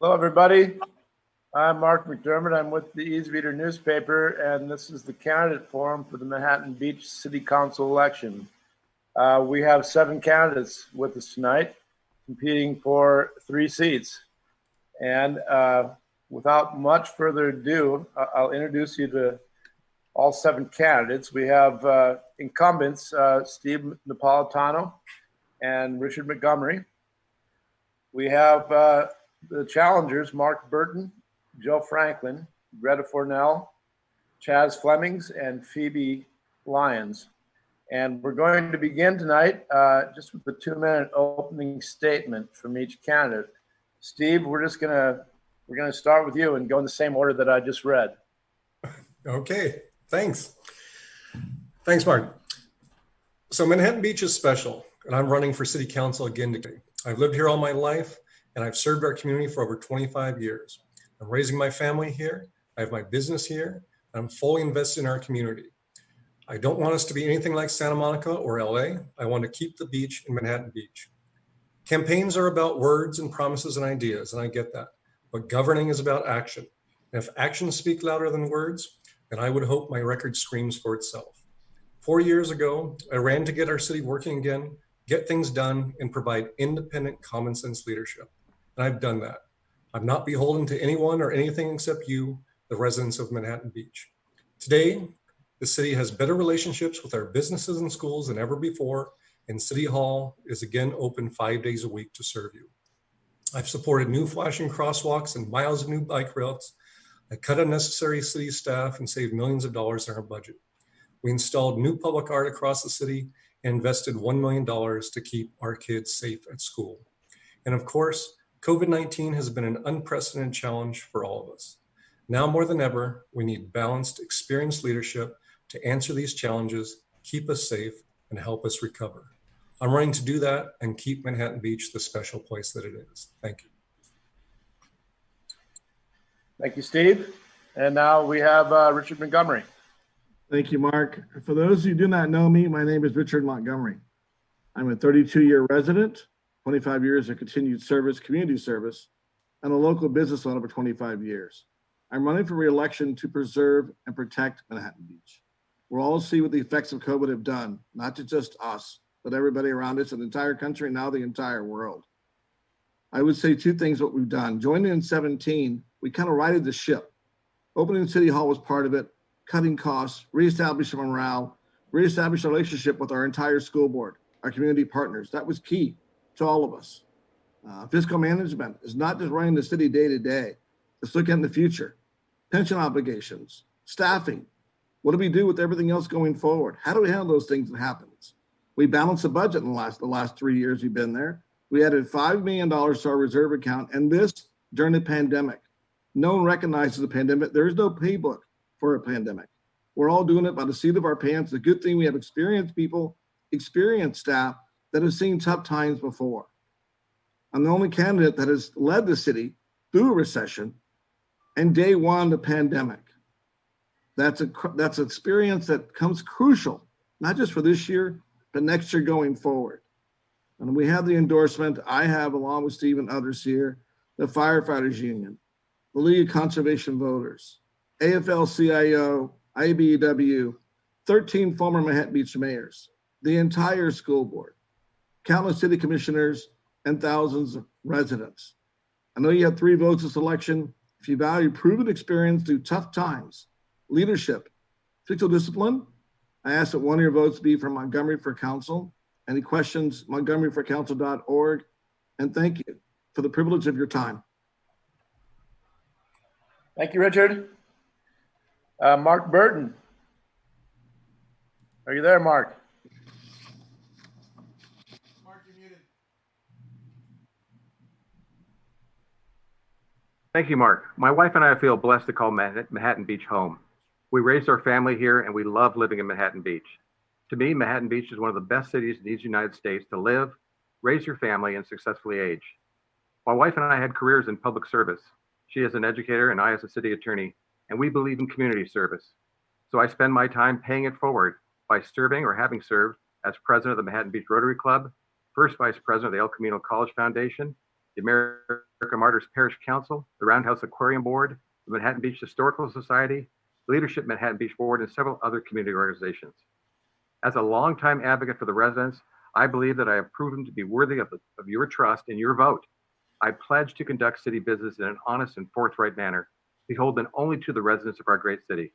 Hello, everybody. I'm Mark McDermott. I'm with the East Reader newspaper, and this is the candidate forum for the Manhattan Beach City Council election. We have 7 candidates with us tonight, competing for 3 seats. And without much further ado, I'll introduce you to all 7 candidates. We have incumbents, Steve Napolitano and Richard Montgomery. We have the challengers, Mark Burton, Joe Franklin, Grettel Fournell, Chaz Flemmings, and Phoebe Lyons. And we're going to begin tonight just with a 2-minute opening statement from each candidate. Steve, we're gonna start with you and go in the same order that I just read. Okay, thanks. Thanks, Mark. So Manhattan Beach is special, and I'm running for city council again today. I've lived here all my life, and I've served our community for over 25 years. I'm raising my family here. I have my business here. And I'm fully invested in our community. I don't want us to be anything like Santa Monica or LA. I want to keep the beach in Manhattan Beach. Campaigns are about words and promises and ideas, and I get that. But governing is about action. And if actions speak louder than words, then I would hope my record screams for itself. 4 years ago, I ran to get our city working again, get things done, and provide independent, common sense leadership. And I've done that. I'm not beholden to anyone or anything except you, the residents of Manhattan Beach. Today, the city has better relationships with our businesses and schools than ever before, and City Hall is again open 5 days a week to serve you. I've supported new flashing crosswalks and miles of new bike routes. I cut unnecessary city staff and saved millions of dollars in our budget. We installed new public art across the city and invested $1 million to keep our kids safe at school. And of course, COVID-19 has been an unprecedented challenge for all of us. Now more than ever, we need balanced, experienced leadership to answer these challenges, keep us safe, and help us recover. I'm running to do that and keep Manhattan Beach the special place that it is. Thank you. Thank you, Steve. And now we have Richard Montgomery. Thank you, Mark. For those who do not know me, my name is Richard Montgomery. I'm a 32-year resident, 25 years of continued service, community service, and a local business owner for 25 years. I'm running for re-election to preserve and protect Manhattan Beach. We'll all see what the effects of COVID have done, not to just us, but everybody around us, and the entire country, and now the entire world. I would say 2 things what we've done. Joining in 17, we kind of righted the ship. Opening City Hall was part of it, cutting costs, reestablishing morale, reestablish a relationship with our entire school board, our community partners. That was key to all of us. Fiscal management is not just running the city day to day. Let's look in the future. Pension obligations, staffing. What do we do with everything else going forward? How do we handle those things that happens? We balanced the budget in the last 3 years we've been there. We added $5 million to our reserve account, and this during the pandemic. No one recognizes the pandemic. There is no playbook for a pandemic. We're all doing it by the seat of our pants. The good thing we have experienced people, experienced staff that have seen tough times before. I'm the only candidate that has led the city through a recession and day one of the pandemic. That's an experience that comes crucial, not just for this year, but next year going forward. And we have the endorsement, I have, along with Steve and others here, the Firefighters Union, the League of Conservation Voters, AFL-CIO, IBEW, 13 former Manhattan Beach mayors, the entire school board, countless city commissioners, and thousands of residents. I know you had 3 votes this election. If you value proven experience through tough times, leadership, fiscal discipline, I ask that one of your votes be from Montgomery for Council. Any questions, montgomeryforcouncil.org. And thank you for the privilege of your time. Thank you, Richard. Mark Burton. Are you there, Mark? Mark, you're muted. Thank you, Mark. My wife and I feel blessed to call Manhattan Beach home. We raised our family here and we love living in Manhattan Beach. To me, Manhattan Beach is one of the best cities in these United States to live, raise your family, and successfully age. My wife and I had careers in public service. She as an educator and I as a city attorney, and we believe in community service. So I spend my time paying it forward by serving or having served as president of the Manhattan Beach Rotary Club, first vice president of the El Camino College Foundation, the American American Martyrs Parish Council, the Roundhouse Aquarium Board, the Manhattan Beach Historical Society, Leadership Manhattan Beach Board, and several other community organizations. As a longtime advocate for the residents, I believe that I have proven to be worthy of your trust and your vote. I pledge to conduct city business in an honest and forthright manner, beholden only to the residents of our great city.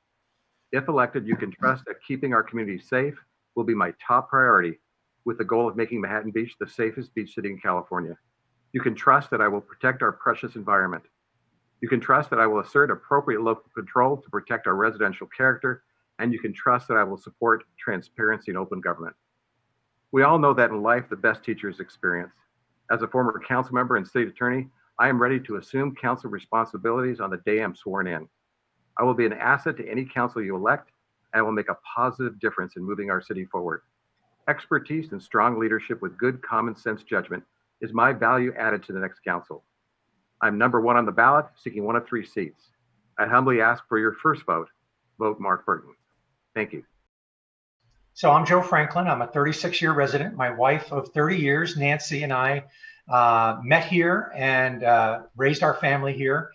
If elected, you can trust that keeping our community safe will be my top priority, with the goal of making Manhattan Beach the safest beach city in California. You can trust that I will protect our precious environment. You can trust that I will assert appropriate local control to protect our residential character, and you can trust that I will support transparency and open government. We all know that in life, the best teacher is experience. As a former council member and state attorney, I am ready to assume council responsibilities on the day I'm sworn in. I will be an asset to any council you elect, and I will make a positive difference in moving our city forward. Expertise and strong leadership with good common sense judgment is my value added to the next council. I'm number 1 on the ballot, seeking 1 of 3 seats. I humbly ask for your first vote. Vote Mark Burton. Thank you. So I'm Joe Franklin. I'm a 36-year resident. My wife of 30 years, Nancy, and I met here and raised our family here.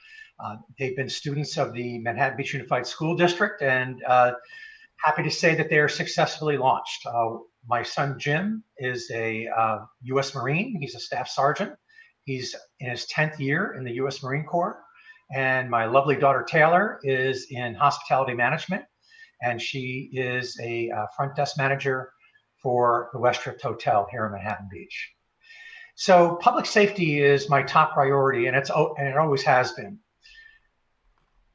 They've been students of the Manhattan Beach Unified School District, and happy to say that they are successfully launched. My son, Jim, is a U.S. Marine. He's a staff sergeant. He's in his 10th year in the U.S. Marine Corps. And my lovely daughter, Taylor, is in hospitality management, and she is a front desk manager for the Westdrift Hotel here in Manhattan Beach. So public safety is my top priority, and it always has been.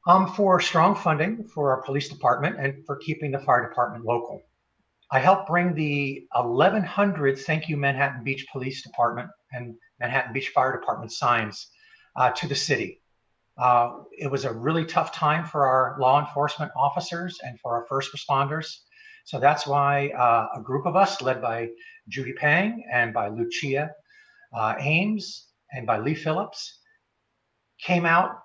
I'm for strong funding for our police department and for keeping the fire department local. I helped bring the 1,100 Thank You Manhattan Beach Police Department and Manhattan Beach Fire Department signs to the city. It was a really tough time for our law enforcement officers and for our first responders. So that's why a group of us, led by Judy Pang and by Lucia Ames and by Lee Phillips, came out,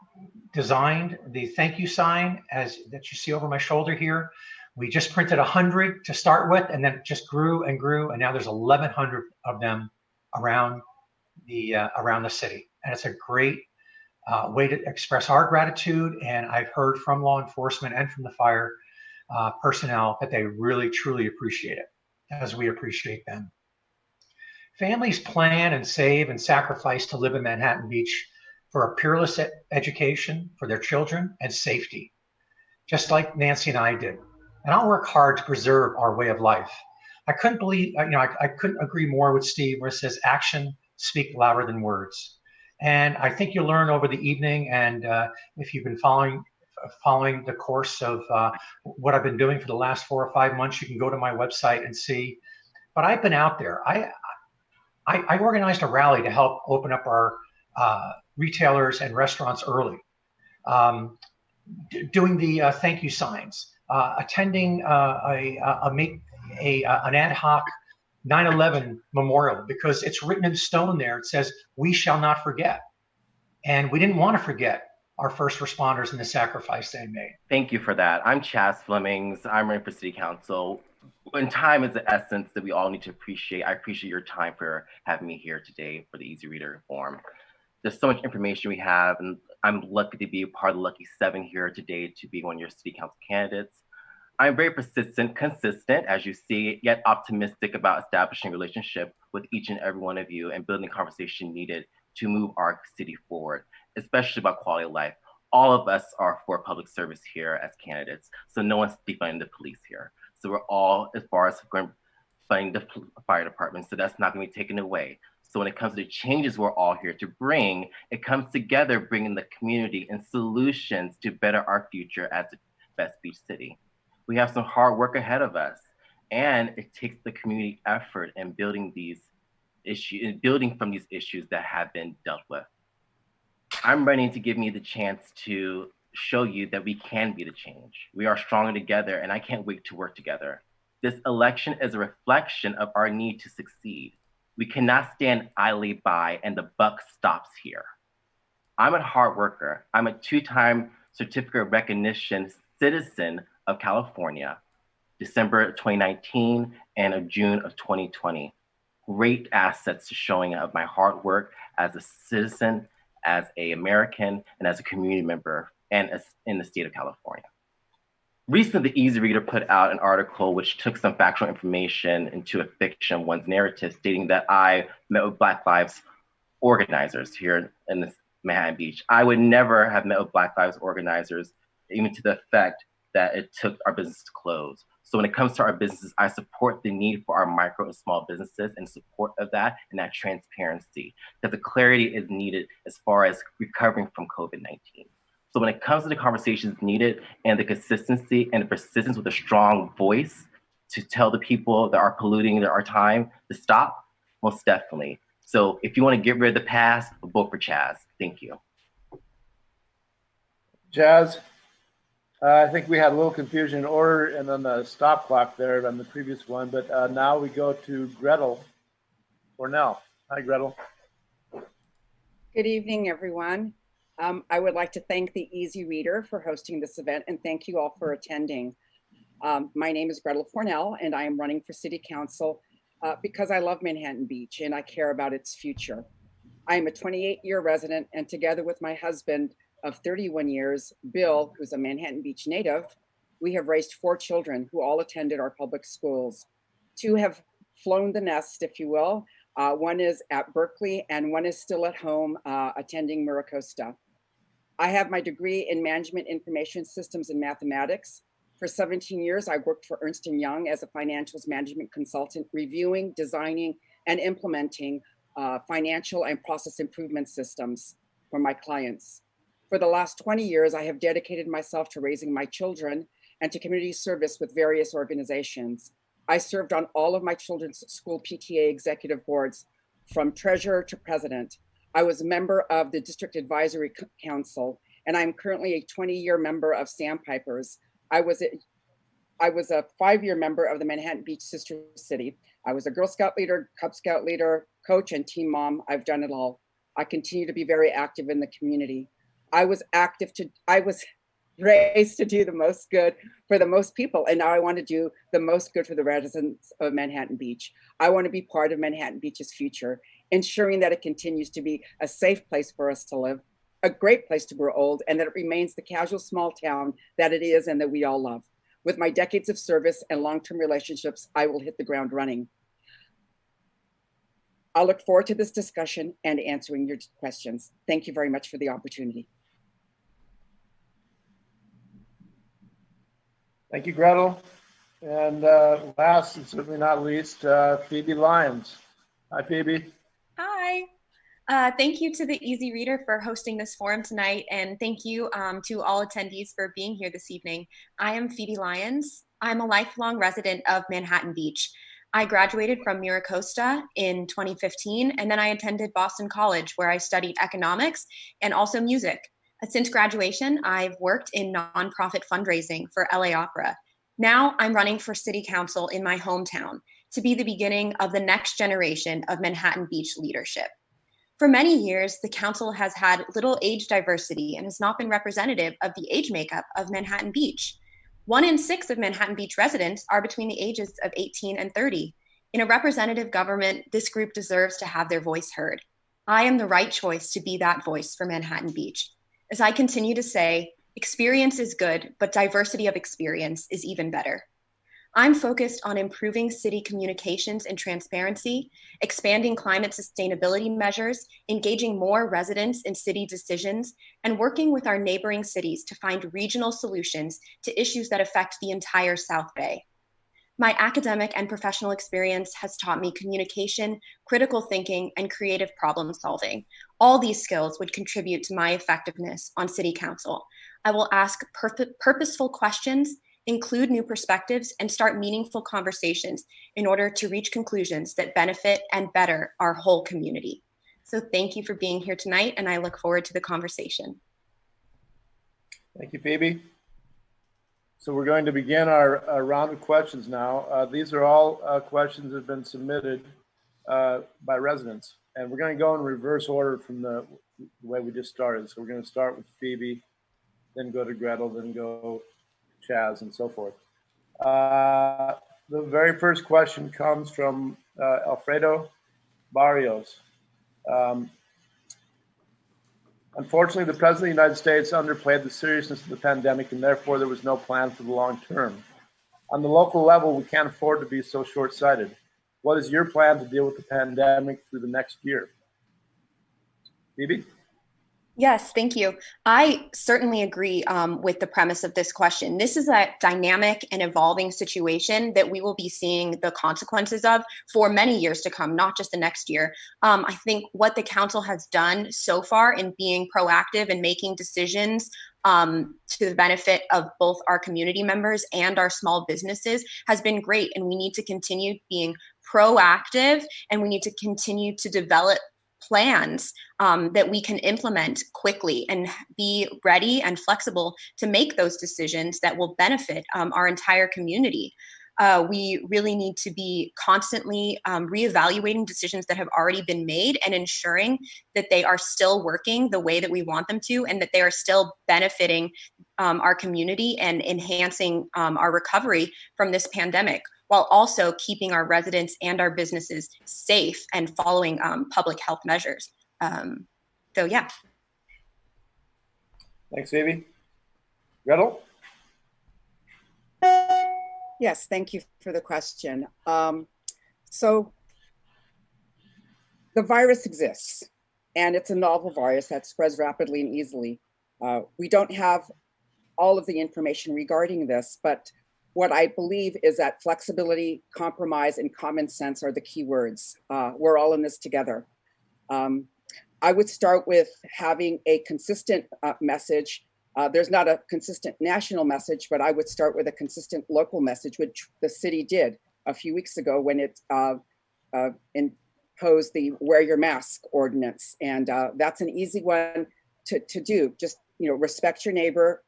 designed the thank you sign that you see over my shoulder here. We just printed 100 to start with, and then it just grew and grew, and now there's 1,100 of them around the city. And it's a great way to express our gratitude. And I've heard from law enforcement and from the fire personnel that they really, truly appreciate it, as we appreciate them. Families plan and save and sacrifice to live in Manhattan Beach for a peerless education for their children and safety, just like Nancy and I did. And I'll work hard to preserve our way of life. I couldn't agree more with Steve where it says action speak louder than words. And I think you'll learn over the evening, and if you've been following the course of what I've been doing for the last 4 or 5 months, you can go to my website and see. But I've been out there. I organized a rally to help open up our retailers and restaurants early, doing the thank you signs, attending an ad hoc 9/11 memorial, because it's written in stone there. It says, "We shall not forget." And we didn't want to forget our first responders and the sacrifice they made. Thank you for that. I'm Chaz Flemmings. I'm running for City Council. And time is the essence that we all need to appreciate. I appreciate your time for having me here today for the Easy Reader Forum. There's so much information we have, and I'm lucky to be a part of the lucky 7 here today to be one of your City Council candidates. I'm very persistent, consistent, as you see, yet optimistic about establishing a relationship with each and every one of you and building the conversation needed to move our city forward, especially about quality of life. All of us are for public service here as candidates, so no one's defunding the police here. So we're all, as far as funding the fire department, so that's not going to be taken away. So when it comes to the changes we're all here to bring, it comes together bringing the community and solutions to better our future as the best beach city. We have some hard work ahead of us, and it takes the community effort in building these issues, building from these issues that have been dealt with. I'm running to give me the chance to show you that we can be the change. We are stronger together, and I can't wait to work together. This election is a reflection of our need to succeed. We cannot stand idly by and the buck stops here. I'm a hard worker. I'm a 2-time certificate of recognition citizen of California, December 2019 and of June of 2020. Great assets to showing of my hard work as a citizen as an American and as a community member and as in the state of California. Recently, the Easy Reader put out an article which took some factual information into a fiction, one's narrative, stating that I met with Black Lives organizers here in this Manhattan Beach. I would never have met with Black Lives organizers, even to the effect that it took our business to close. So when it comes to our businesses, I support the need for our micro and small businesses and support of that and that transparency, because the clarity is needed as far as recovering from COVID-19. So when it comes to the conversations needed and the consistency and the persistence with a strong voice to tell the people that are polluting our time to stop, most definitely. So if you want to get rid of the past, vote for Chaz. Thank you. Chaz, I think we had a little confusion in order and then the stop clock there on the previous one, but now we go to Grettel Fournell. Hi, Grettel. Good evening, everyone. I would like to thank the Easy Reader for hosting this event, and thank you all for attending. My name is Grettel Fournell, and I am running for City Council because I love Manhattan Beach and I care about its future. I am a 28-year resident, and together with my husband of 31 years, Bill, who's a Manhattan Beach native, we have raised 4 children who all attended our public schools. 2 have flown the nest, if you will. One is at Berkeley and one is still at home attending MiraCosta. I have my degree in Management Information Systems and Mathematics. For 17 years, I worked for Ernst & Young as a financials management consultant, reviewing, designing, and implementing financial and process improvement systems for my clients. For the last 20 years, I have dedicated myself to raising my children and to community service with various organizations. I served on all of my children's school PTA executive boards, from treasurer to president. I was a member of the District Advisory Council, and I'm currently a 20-year member of Sandpipers. I was a 5-year member of the Manhattan Beach Sister City. I was a Girl Scout leader, Cub Scout leader, coach, and team mom. I've done it all. I continue to be very active in the community. I was raised to do the most good for the most people, and now I want to do the most good for the residents of Manhattan Beach. I want to be part of Manhattan Beach's future, ensuring that it continues to be a safe place for us to live, a great place to grow old, and that it remains the casual small town that it is and that we all love. With my decades of service and long-term relationships, I will hit the ground running. I'll look forward to this discussion and answering your questions. Thank you very much for the opportunity. Thank you, Gretel. And last and certainly not least, Phoebe Lyons. Hi, Phoebe. Hi. Thank you to the Easy Reader for hosting this forum tonight, and thank you to all attendees for being here this evening. I am Phoebe Lyons. I'm a lifelong resident of Manhattan Beach. I graduated from MiraCosta in 2015, and then I attended Boston College, where I studied economics and also music. Since graduation, I've worked in nonprofit fundraising for LA Opera. Now I'm running for City Council in my hometown to be the beginning of the next generation of Manhattan Beach leadership. For many years, the council has had little age diversity and has not been representative of the age makeup of Manhattan Beach. 1 in 6 of Manhattan Beach residents are between the ages of 18 and 30. In a representative government, this group deserves to have their voice heard. I am the right choice to be that voice for Manhattan Beach. As I continue to say, experience is good, but diversity of experience is even better. I'm focused on improving city communications and transparency, expanding climate sustainability measures, engaging more residents in city decisions, and working with our neighboring cities to find regional solutions to issues that affect the entire South Bay. My academic and professional experience has taught me communication, critical thinking, and creative problem solving. All these skills would contribute to my effectiveness on City Council. I will ask purposeful questions, include new perspectives, and start meaningful conversations in order to reach conclusions that benefit and better our whole community. So thank you for being here tonight, and I look forward to the conversation. Thank you, Phoebe. So we're going to begin our round of questions now. These are all questions that have been submitted by residents, and we're going to go in reverse order from the way we just started. So we're going to start with Phoebe, then go to Gretel, then go Chaz, and so forth. The very first question comes from Alfredo Barrios. Unfortunately, the President of the United States underplayed the seriousness of the pandemic, and therefore there was no plan for the long term. On the local level, we can't afford to be so short-sighted. What is your plan to deal with the pandemic through the next year? Phoebe? Yes, thank you. I certainly agree with the premise of this question. This is a dynamic and evolving situation that we will be seeing the consequences of for many years to come, not just the next year. I think what the council has done so far in being proactive and making decisions to the benefit of both our community members and our small businesses has been great. And we need to continue being proactive, and we need to continue to develop plans that we can implement quickly and be ready and flexible to make those decisions that will benefit our entire community. We really need to be constantly reevaluating decisions that have already been made and ensuring that they are still working the way that we want them to, and that they are still benefiting our community and enhancing our recovery from this pandemic, while also keeping our residents and our businesses safe and following public health measures. So yeah. Thanks, Phoebe. Gretel? Yes, thank you for the question. So the virus exists, and it's a novel virus that spreads rapidly and easily. We don't have all of the information regarding this, but what I believe is that flexibility, compromise, and common sense are the key words. We're all in this together. I would start with having a consistent message. There's not a consistent national message, but I would start with a consistent local message, which the city did a few weeks ago when it imposed the wear your mask ordinance. And that's an easy one to do. Just, respect your neighbor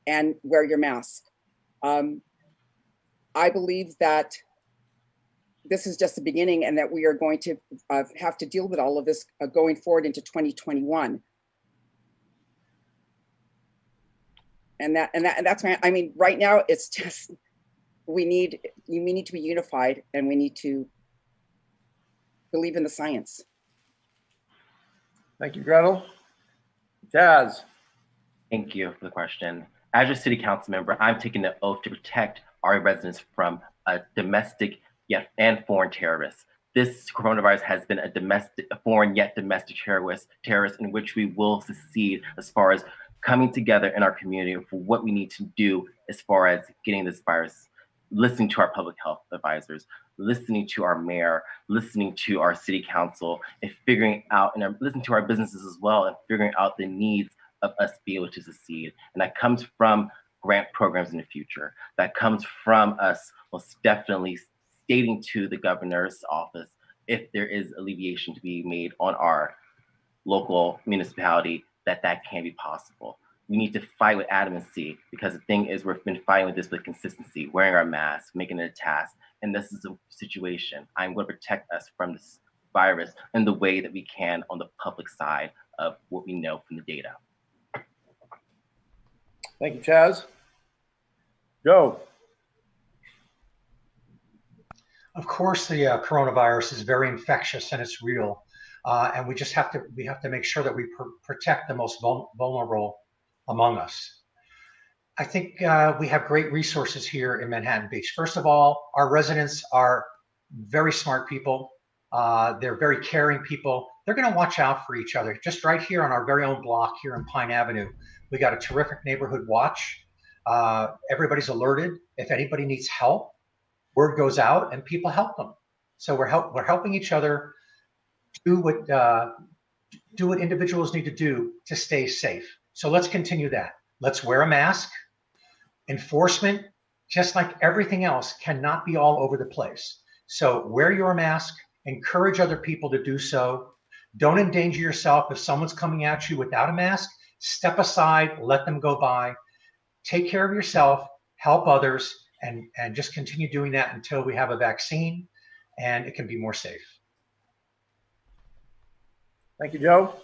and wear your mask. I believe that this is just the beginning, and that we are going to have to deal with all of this going forward into 2021. And that's why, right now it's just, we need to be unified, and we need to believe in the science. Thank you, Gretel. Chaz? Thank you for the question. As your city council member, I'm taking the oath to protect our residents from domestic yet and foreign terrorists. This coronavirus has been a foreign yet domestic terrorist in which we will succeed as far as coming together in our community for what we need to do as far as getting this virus, listening to our public health advisors, listening to our mayor, listening to our city council, and figuring out, and listening to our businesses as well, and figuring out the needs of us to be able to succeed. And that comes from grant programs in the future. That comes from us most definitely stating to the governor's office if there is alleviation to be made on our local municipality, that can be possible. We need to fight with adamancy, because the thing is, we've been fighting with this with consistency, wearing our masks, making it a task. And this is a situation. I'm going to protect us from this virus in the way that we can on the public side of what we know from the data. Thank you, Chaz. Joe? Of course, the coronavirus is very infectious and it's real, and we have to make sure that we protect the most vulnerable among us. I think we have great resources here in Manhattan Beach. First of all, our residents are very smart people. They're very caring people. They're going to watch out for each other. Just right here on our very own block here in Pine Avenue, we got a terrific neighborhood watch. Everybody's alerted. If anybody needs help, word goes out and people help them. So we're helping each other do what individuals need to do to stay safe. So let's continue that. Let's wear a mask. Enforcement, just like everything else, cannot be all over the place. So wear your mask, encourage other people to do so. Don't endanger yourself. If someone's coming at you without a mask, step aside, let them go by. Take care of yourself, help others, and just continue doing that until we have a vaccine and it can be more safe. Thank you, Joe.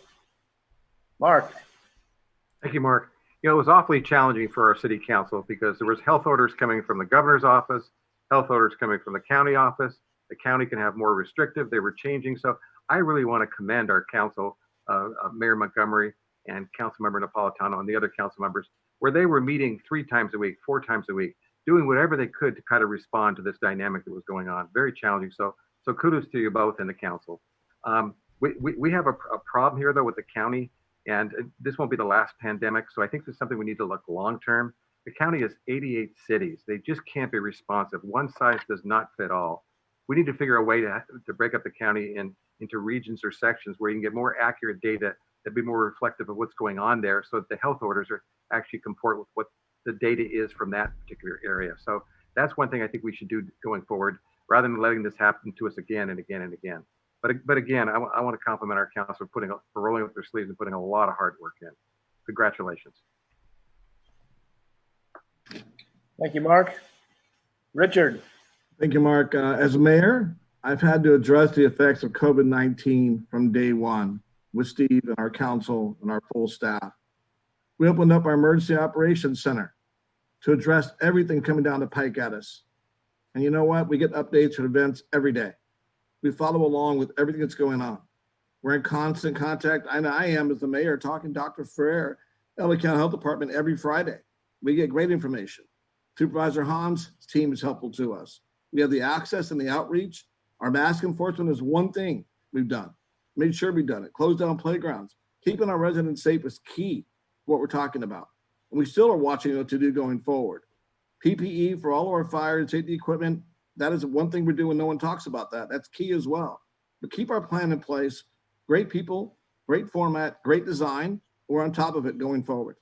Mark? Thank you, Mark. It was awfully challenging for our city council because there was health orders coming from the governor's office, health orders coming from the county office. The county can have more restrictive. They were changing. So I really want to commend our council, Mayor Montgomery, and Councilmember Napolitano and the other council members, where they were meeting 3 times a week, 4 times a week, doing whatever they could to kind of respond to this dynamic that was going on. Very challenging. So kudos to you both and the council. We have a problem here though with the county, and this won't be the last pandemic. So I think this is something we need to look long-term. The county has 88 cities. They just can't be responsive. One size does not fit all. We need to figure a way to break up the county into regions or sections where you can get more accurate data that be more reflective of what's going on there, so that the health orders are actually comport with what the data is from that particular area. So that's one thing I think we should do going forward, rather than letting this happen to us again and again and again. But again, I want to compliment our council for rolling up their sleeves and putting a lot of hard work in. Congratulations. Thank you, Mark. Richard. Thank you, Mark. As mayor, I've had to address the effects of COVID-19 from day one with Steve and our council and our full staff. We opened up our emergency operations center to address everything coming down the pike at us. And you know what? We get updates and events every day. We follow along with everything that's going on. We're in constant contact. And I am, as the mayor, talking to Dr. Ferrer, LA County Health Department every Friday. We get great information. Supervisor Hahn's team is helpful to us. We have the access and the outreach. Our mask enforcement is one thing we've done. Made sure we've done it. Closed down playgrounds. Keeping our residents safe is key to what we're talking about. And we still are watching what to do going forward. PPE for all of our fire and safety equipment, that is one thing we're doing. No one talks about that. That's key as well. But keep our plan in place. Great people, great format, great design. We're on top of it going forward.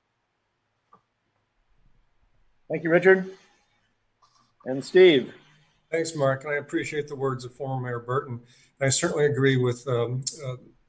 Thank you, Richard. And Steve. Thanks, Mark. And I appreciate the words of former Mayor Burton. And I certainly agree with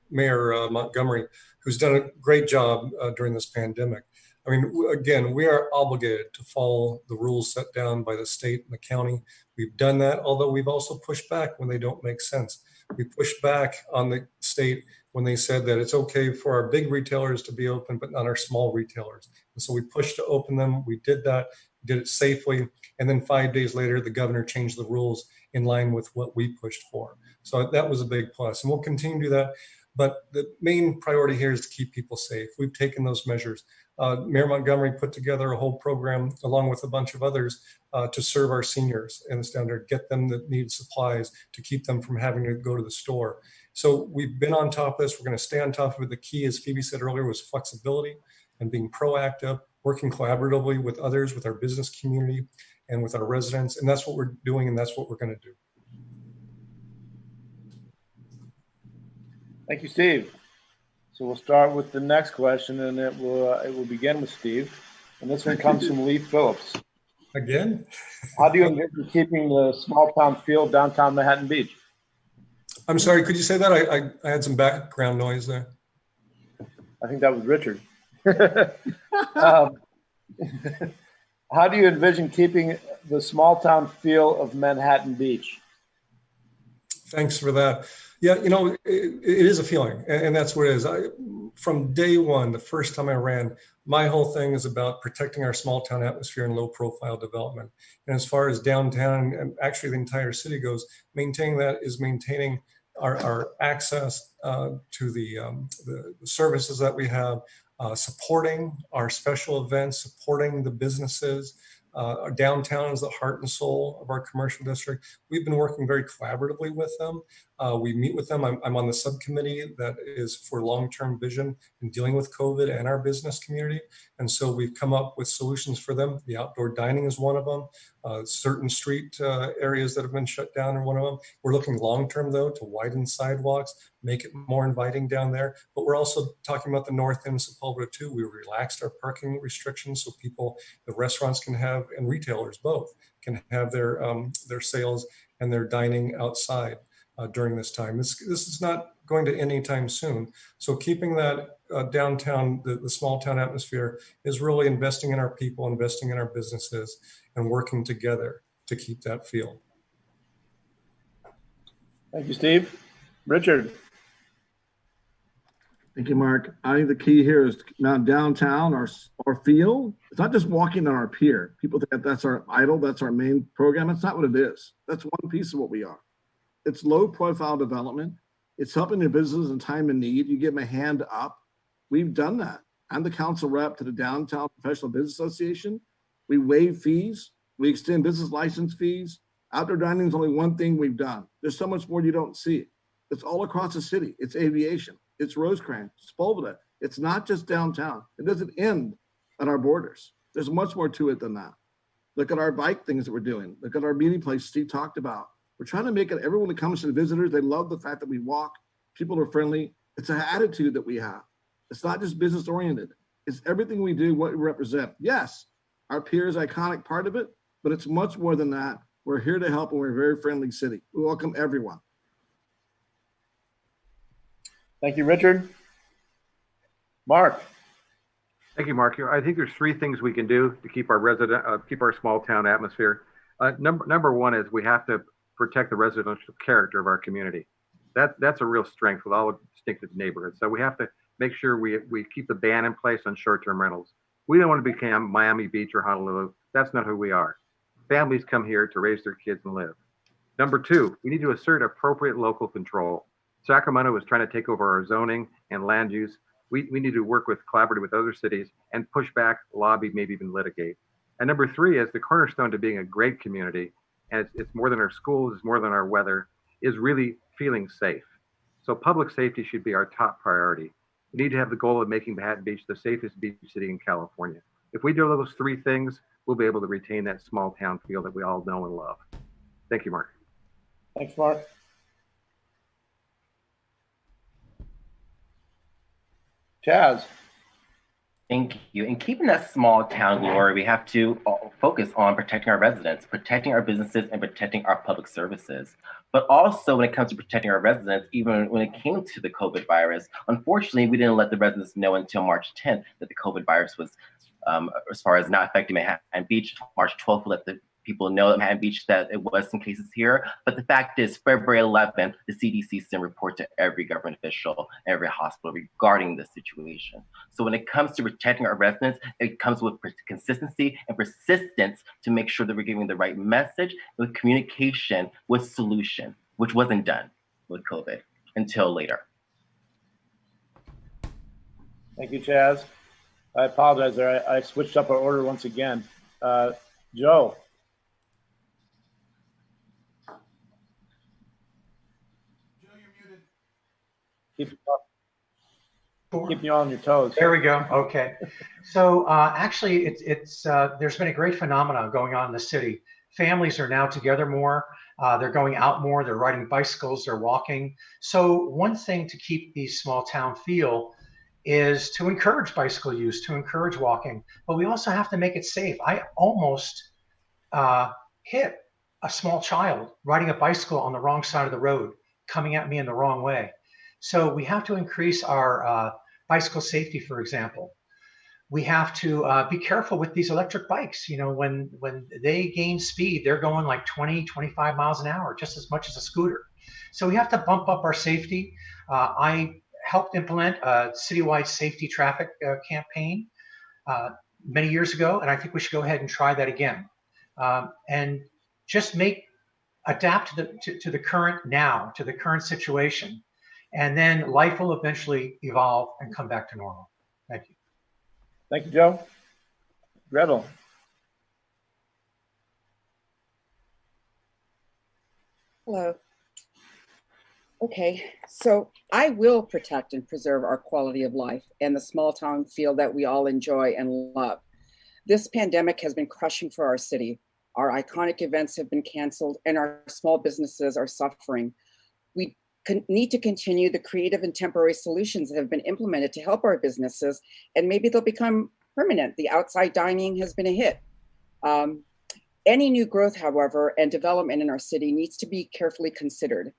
Mayor Montgomery, who's done a great job during this pandemic. I mean, again, we are obligated to follow the rules set down by the state and the county. We've done that, although we've also pushed back when they don't make sense. We pushed back on the state when they said that it's okay for our big retailers to be open, but not our small retailers. And so we pushed to open them. We did that, did it safely. And then 5 days later, the governor changed the rules in line with what we pushed for. So that was a big plus, and we'll continue to do that. But the main priority here is to keep people safe. We've taken those measures. Mayor Montgomery put together a whole program along with a bunch of others to serve our seniors in this down there, get them that need supplies to keep them from having to go to the store. So we've been on top of this. We're going to stay on top of it. The key, as Phoebe said earlier, was flexibility and being proactive, working collaboratively with others, with our business community and with our residents. And that's what we're doing, and that's what we're going to do. Thank you, Steve. So we'll start with the next question, and it will begin with Steve. And this one comes from Lee Phillips. Again? How do you envision keeping the small town feel downtown Manhattan Beach? I'm sorry, could you say that? I had some background noise there. I think that was Richard. How do you envision keeping the small town feel of Manhattan Beach? Thanks for that. Yeah, you know, it is a feeling, and that's what it is. From day one, the first time I ran, my whole thing is about protecting our small town atmosphere and low profile development. And as far as downtown and actually the entire city goes, maintaining that is maintaining our access to the services that we have, supporting our special events, supporting the businesses. Our downtown is the heart and soul of our commercial district. We've been working very collaboratively with them. We meet with them. I'm on the subcommittee that is for long-term vision and dealing with COVID and our business community. And so we've come up with solutions for them. The outdoor dining is one of them. Certain street areas that have been shut down are one of them. We're looking long-term though to widen sidewalks, make it more inviting down there. But we're also talking about the north end of Sepulveda too. We relaxed our parking restrictions so people, the restaurants can have, and retailers both, can have their sales and their dining outside during this time. This is not going to end anytime soon. So keeping that downtown, the small town atmosphere is really investing in our people, investing in our businesses, and working together to keep that feel. Thank you, Steve. Richard. Thank you, Mark. I think the key here is now downtown, our feel. It's not just walking on our pier. People think that's our idol, that's our main program. That's not what it is. That's one piece of what we are. It's low profile development. It's helping the business in time of need. You give them a hand up. We've done that. I'm the council rep to the Downtown Professional Business Association. We waive fees. We extend business license fees. Outdoor dining is only one thing we've done. There's so much more you don't see. It's all across the city. It's aviation. It's Rosecrans. It's Sepulveda. It's not just downtown. It doesn't end at our borders. There's much more to it than that. Look at our bike things that we're doing. Look at our meeting place Steve talked about. We're trying to make it, everyone that comes to the visitors, they love the fact that we walk. People are friendly. It's an attitude that we have. It's not just business oriented. It's everything we do, what we represent. Yes, our pier is an iconic part of it, but it's much more than that. We're here to help, and we're a very friendly city. We welcome everyone. Thank you, Richard. Mark. Thank you, Mark. I think there's three things we can do to keep our small town atmosphere. Number one is we have to protect the residential character of our community. That's a real strength with all the distinctive neighborhoods. So we have to make sure we keep the ban in place on short-term rentals. We don't want to become Miami Beach or Honolulu. That's not who we are. Families come here to raise their kids and live. Number two, we need to assert appropriate local control. Sacramento is trying to take over our zoning and land use. We need to work collaboratively with other cities and push back, lobby, maybe even litigate. And number three is the cornerstone to being a great community, and it's more than our schools, it's more than our weather, is really feeling safe. So public safety should be our top priority. We need to have the goal of making Manhattan Beach the safest beach city in California. If we do those three things, we'll be able to retain that small town feel that we all know and love. Thank you, Mark. Thanks, Mark. Chaz. Thank you. In keeping that small town glory, we have to focus on protecting our residents, protecting our businesses, and protecting our public services. But also when it comes to protecting our residents, even when it came to the COVID virus, unfortunately, we didn't let the residents know until March 10th that the COVID virus was, as far as not affecting Manhattan Beach. March 12th, we let the people know at Manhattan Beach that it was some cases here. But the fact is, February 11th, the CDC sent a report to every government official, every hospital regarding this situation. So when it comes to protecting our residents, it comes with consistency and persistence to make sure that we're giving the right message with communication with solution, which wasn't done with COVID until later. Thank you, Chaz. I apologize there. I switched up our order once again. Joe. Keep you on your toes. There we go. Okay. So actually, it's there's been a great phenomenon going on in the city. Families are now together more. They're going out more. They're riding bicycles. They're walking. So one thing to keep the small town feel is to encourage bicycle use, to encourage walking. But we also have to make it safe. I almost hit a small child riding a bicycle on the wrong side of the road, coming at me in the wrong way. So we have to increase our bicycle safety, for example. We have to be careful with these electric bikes. You know, when they gain speed, they're going like 20, 25 miles an hour, just as much as a scooter. So we have to bump up our safety. I helped implement a citywide safety traffic campaign many years ago, and I think we should go ahead and try that again. And just adapt to the current situation. And then life will eventually evolve and come back to normal. Thank you. Thank you, Joe. Grettel. Hello. Okay, so I will protect and preserve our quality of life and the small town feel that we all enjoy and love. This pandemic has been crushing for our city. Our iconic events have been canceled and our small businesses are suffering. We need to continue the creative and temporary solutions that have been implemented to help our businesses, and maybe they'll become permanent. The outside dining has been a hit. Any new growth, however, and development in our city needs to be carefully considered,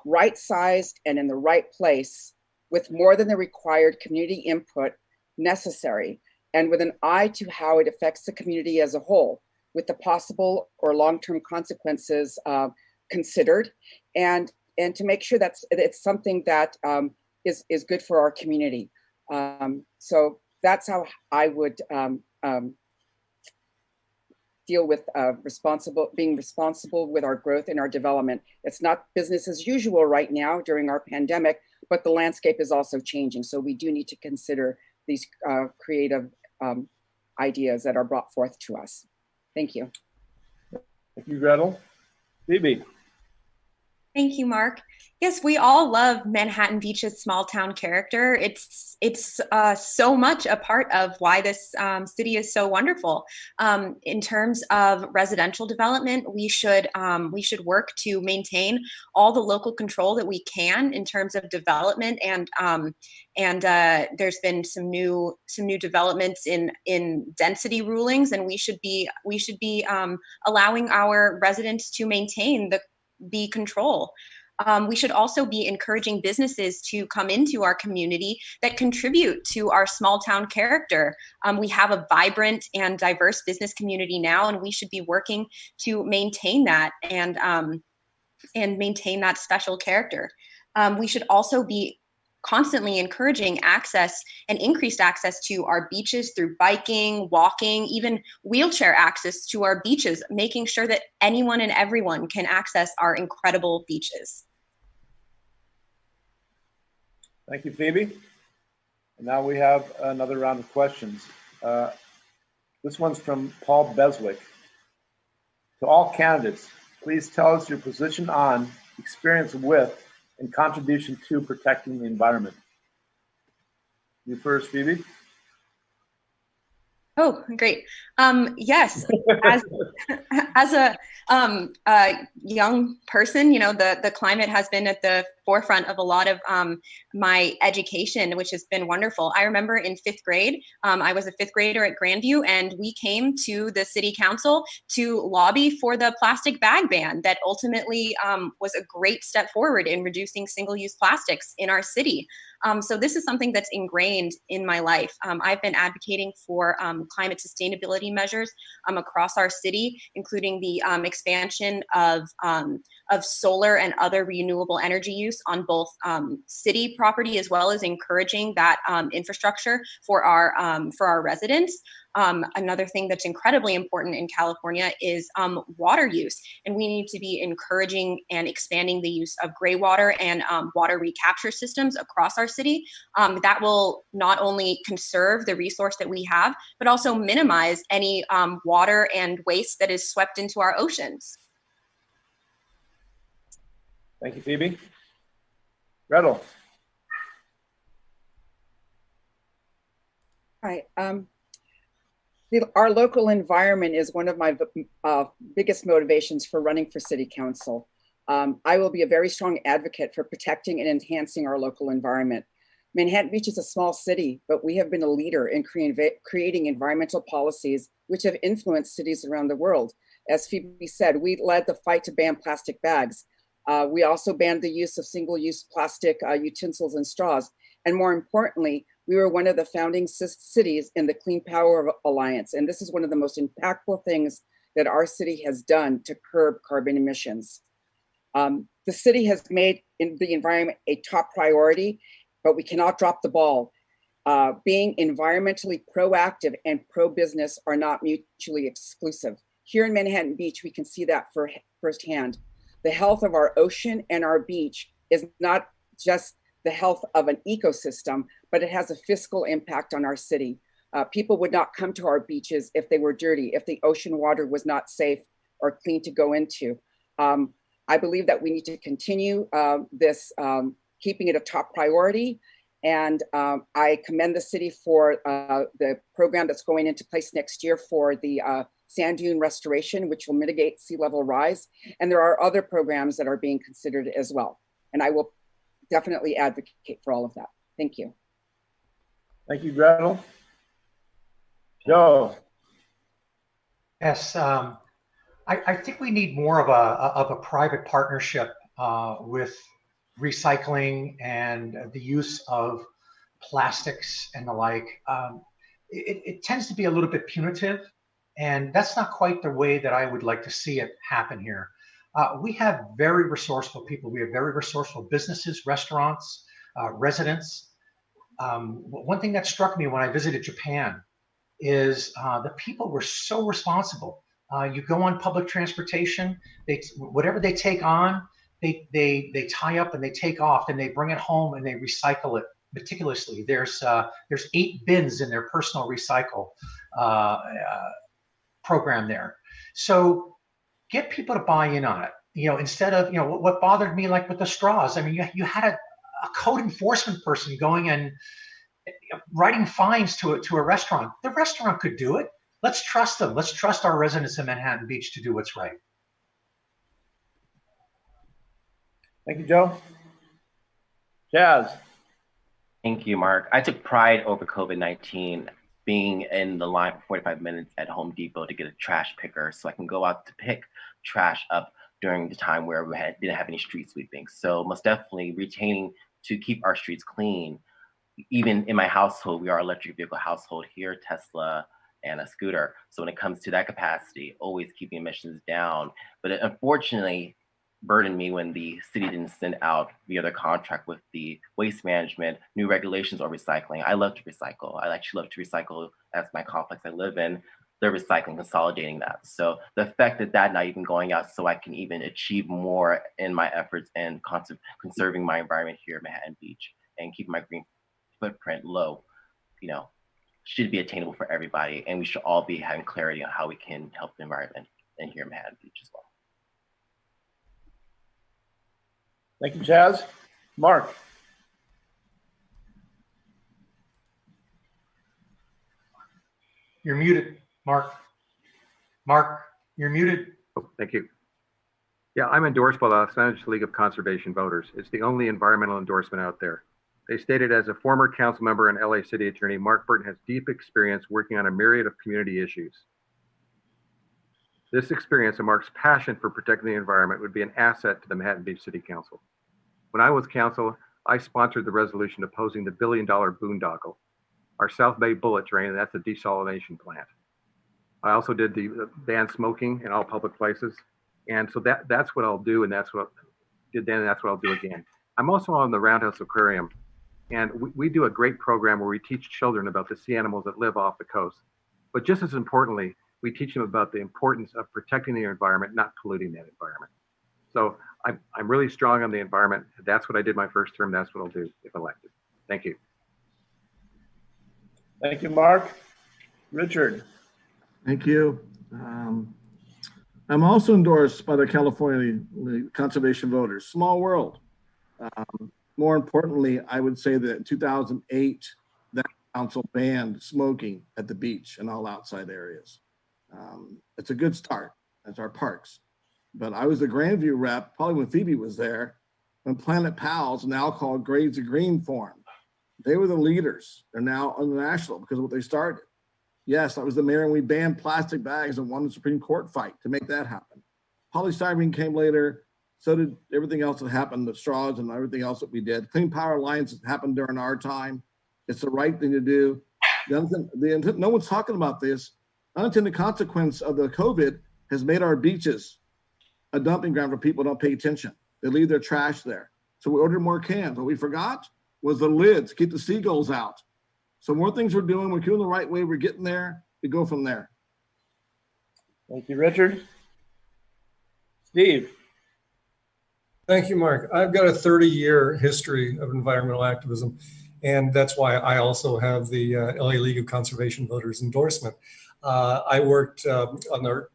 right-sized and in the right place, with more than the required community input necessary, and with an eye to how it affects the community as a whole, with the possible or long-term consequences considered, and to make sure that it's something that is good for our community. So that's how I would deal with being responsible with our growth and our development. It's not business as usual right now during our pandemic, but the landscape is also changing. So we do need to consider these creative ideas that are brought forth to us. Thank you. Thank you, Gretel. Phoebe. Thank you, Mark. Yes, we all love Manhattan Beach's small town character. It's so much a part of why this city is so wonderful. In terms of residential development, we should work to maintain all the local control that we can in terms of development, and there's been some new developments in density rulings, and we should be allowing our residents to maintain the control. We should also be encouraging businesses to come into our community that contribute to our small town character. We have a vibrant and diverse business community now, and we should be working to maintain that and maintain that special character. We should also be constantly encouraging access and increased access to our beaches through biking, walking, even wheelchair access to our beaches, making sure that anyone and everyone can access our incredible beaches. Thank you, Phoebe. And now we have another round of questions. This one's from Paul Beswick. To all candidates, please tell us your position on, experience with, and contribution to protecting the environment. You first, Phoebe. Oh, great. Yes, as a young person, you know, the climate has been at the forefront of a lot of my education, which has been wonderful. I remember in 5th grade, I was a 5th grader at Grandview, and we came to the city council to lobby for the plastic bag ban that ultimately was a great step forward in reducing single-use plastics in our city. So this is something that's ingrained in my life. I've been advocating for climate sustainability measures across our city, including the expansion of solar and other renewable energy use on both city property, as well as encouraging that infrastructure for our residents. Another thing that's incredibly important in California is water use, and we need to be encouraging and expanding the use of gray water and water recapture systems across our city. That will not only conserve the resource that we have, but also minimize any water and waste that is swept into our oceans. Thank you, Phoebe. Gretel. Hi. Our local environment is one of my biggest motivations for running for city council. I will be a very strong advocate for protecting and enhancing our local environment. Manhattan Beach is a small city, but we have been a leader in creating environmental policies which have influenced cities around the world. As Phoebe said, we led the fight to ban plastic bags. We also banned the use of single-use plastic utensils and straws. And more importantly, we were one of the founding cities in the Clean Power Alliance. And this is one of the most impactful things that our city has done to curb carbon emissions. The city has made the environment a top priority, but we cannot drop the ball. Being environmentally proactive and pro-business are not mutually exclusive. Here in Manhattan Beach, we can see that firsthand. The health of our ocean and our beach is not just the health of an ecosystem, but it has a fiscal impact on our city. People would not come to our beaches if they were dirty, if the ocean water was not safe or clean to go into. I believe that we need to continue keeping it a top priority. And I commend the city for the program that's going into place next year for the sand dune restoration, which will mitigate sea level rise. And there are other programs that are being considered as well. And I will definitely advocate for all of that. Thank you. Thank you, Gretel. Joe. Yes, I think we need more of a private partnership with recycling and the use of plastics and the like. It tends to be a little bit punitive, and that's not quite the way that I would like to see it happen here. We have very resourceful people. We have very resourceful businesses, restaurants, residents. One thing that struck me when I visited Japan is the people were so responsible. You go on public transportation, whatever they take on, they tie up and they take off and they bring it home and they recycle it meticulously. There's 8 bins in their personal recycle program there. So get people to buy in on it. Instead of, what bothered me, like with the straws, I mean, you had a code enforcement person going and writing fines to a restaurant. The restaurant could do it. Let's trust them. Let's trust our residents in Manhattan Beach to do what's right. Thank you, Joe. Chaz. Thank you, Mark. I took pride over COVID-19 being in the line for 45 minutes at Home Depot to get a trash picker so I can go out to pick trash up during the time where we didn't have any street sweeping. So most definitely retaining to keep our streets clean. Even in my household, we are an electric vehicle household here, Tesla and a scooter. So when it comes to that capacity, always keeping emissions down. But it unfortunately burdened me when the city didn't send out via their contract with the waste management, new regulations on recycling. I love to recycle. I actually love to recycle as my complex I live in. They're recycling, consolidating that. So the fact that not even going out so I can even achieve more in my efforts and conserving my environment here at Manhattan Beach and keeping my green footprint low, should be attainable for everybody. And we should all be having clarity on how we can help the environment in here at Manhattan Beach as well. Thank you, Chaz. Mark. You're muted, Mark. Mark, you're muted. Oh, thank you. Yeah, I'm endorsed by the Los Angeles League of Conservation Voters. It's the only environmental endorsement out there. They stated, as a former council member and LA City Attorney, Mark Burton has deep experience working on a myriad of community issues. This experience and Mark's passion for protecting the environment would be an asset to the Manhattan Beach City Council. When I was council, I sponsored the resolution opposing the $1 billion boondoggle, our South Bay bullet train, and that's a desalination plant. I also did the ban smoking in all public places. And so that's what I'll do, and that's what I did then, and that's what I'll do again. I'm also on the Roundhouse Aquarium, and we do a great program where we teach children about the sea animals that live off the coast. But just as importantly, we teach them about the importance of protecting the environment, not polluting that environment. So I'm really strong on the environment. That's what I did my first term. That's what I'll do if elected. Thank you. Thank you, Mark. Richard. Thank you. I'm also endorsed by the California Conservation Voters. Small world. More importantly, I would say that in 2008, that council banned smoking at the beach and all outside areas. It's a good start. That's our parks. But I was the Grandview rep, probably when Phoebe was there, when Planet Pals, now called Grades of Green, formed. They were the leaders. They're now on the national because of what they started. Yes, I was the mayor and we banned plastic bags and won the Supreme Court fight to make that happen. Polystyrene came later. So did everything else that happened, the straws and everything else that we did. Clean Power Alliance happened during our time. It's the right thing to do. No one's talking about this. Unintended consequence of the COVID has made our beaches a dumping ground for people who don't pay attention. They leave their trash there. So we ordered more cans. What we forgot was the lids, keep the seagulls out. So more things we're doing, we're doing the right way, we're getting there, we go from there. Thank you, Richard. Steve. Thank you, Mark. I've got a 30-year history of environmental activism, and that's why I also have the LA League of Conservation Voters endorsement. I worked on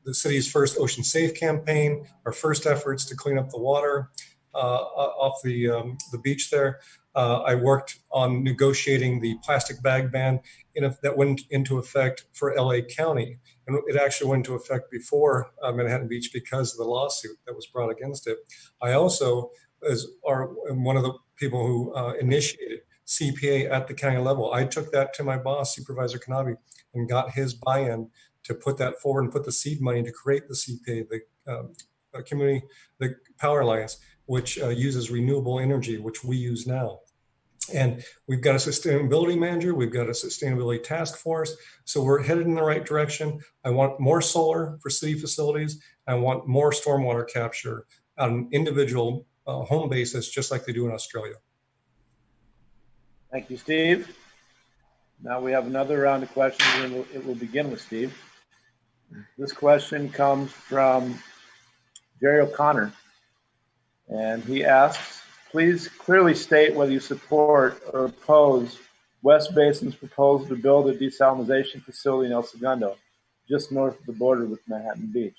the city's first Ocean Safe campaign, our first efforts to clean up the water off the beach there. I worked on negotiating the plastic bag ban that went into effect for LA County. And it actually went into effect before Manhattan Beach because of the lawsuit that was brought against it. I also am one of the people who initiated CPA at the county level. I took that to my boss, Supervisor Kanabi, and got his buy-in to put that forward and put the seed money to create the CPA, the Power Alliance, which uses renewable energy, which we use now. And we've got a sustainability manager, we've got a sustainability task force. So we're headed in the right direction. I want more solar for city facilities. I want more stormwater capture on an individual home basis, just like they do in Australia. Thank you, Steve. Now we have another round of questions, and it will begin with Steve. This question comes from Jerry O'Connor. And he asks, please clearly state whether you support or oppose West Basin's proposal to build a desalinization facility in El Segundo, just north of the border with Manhattan Beach.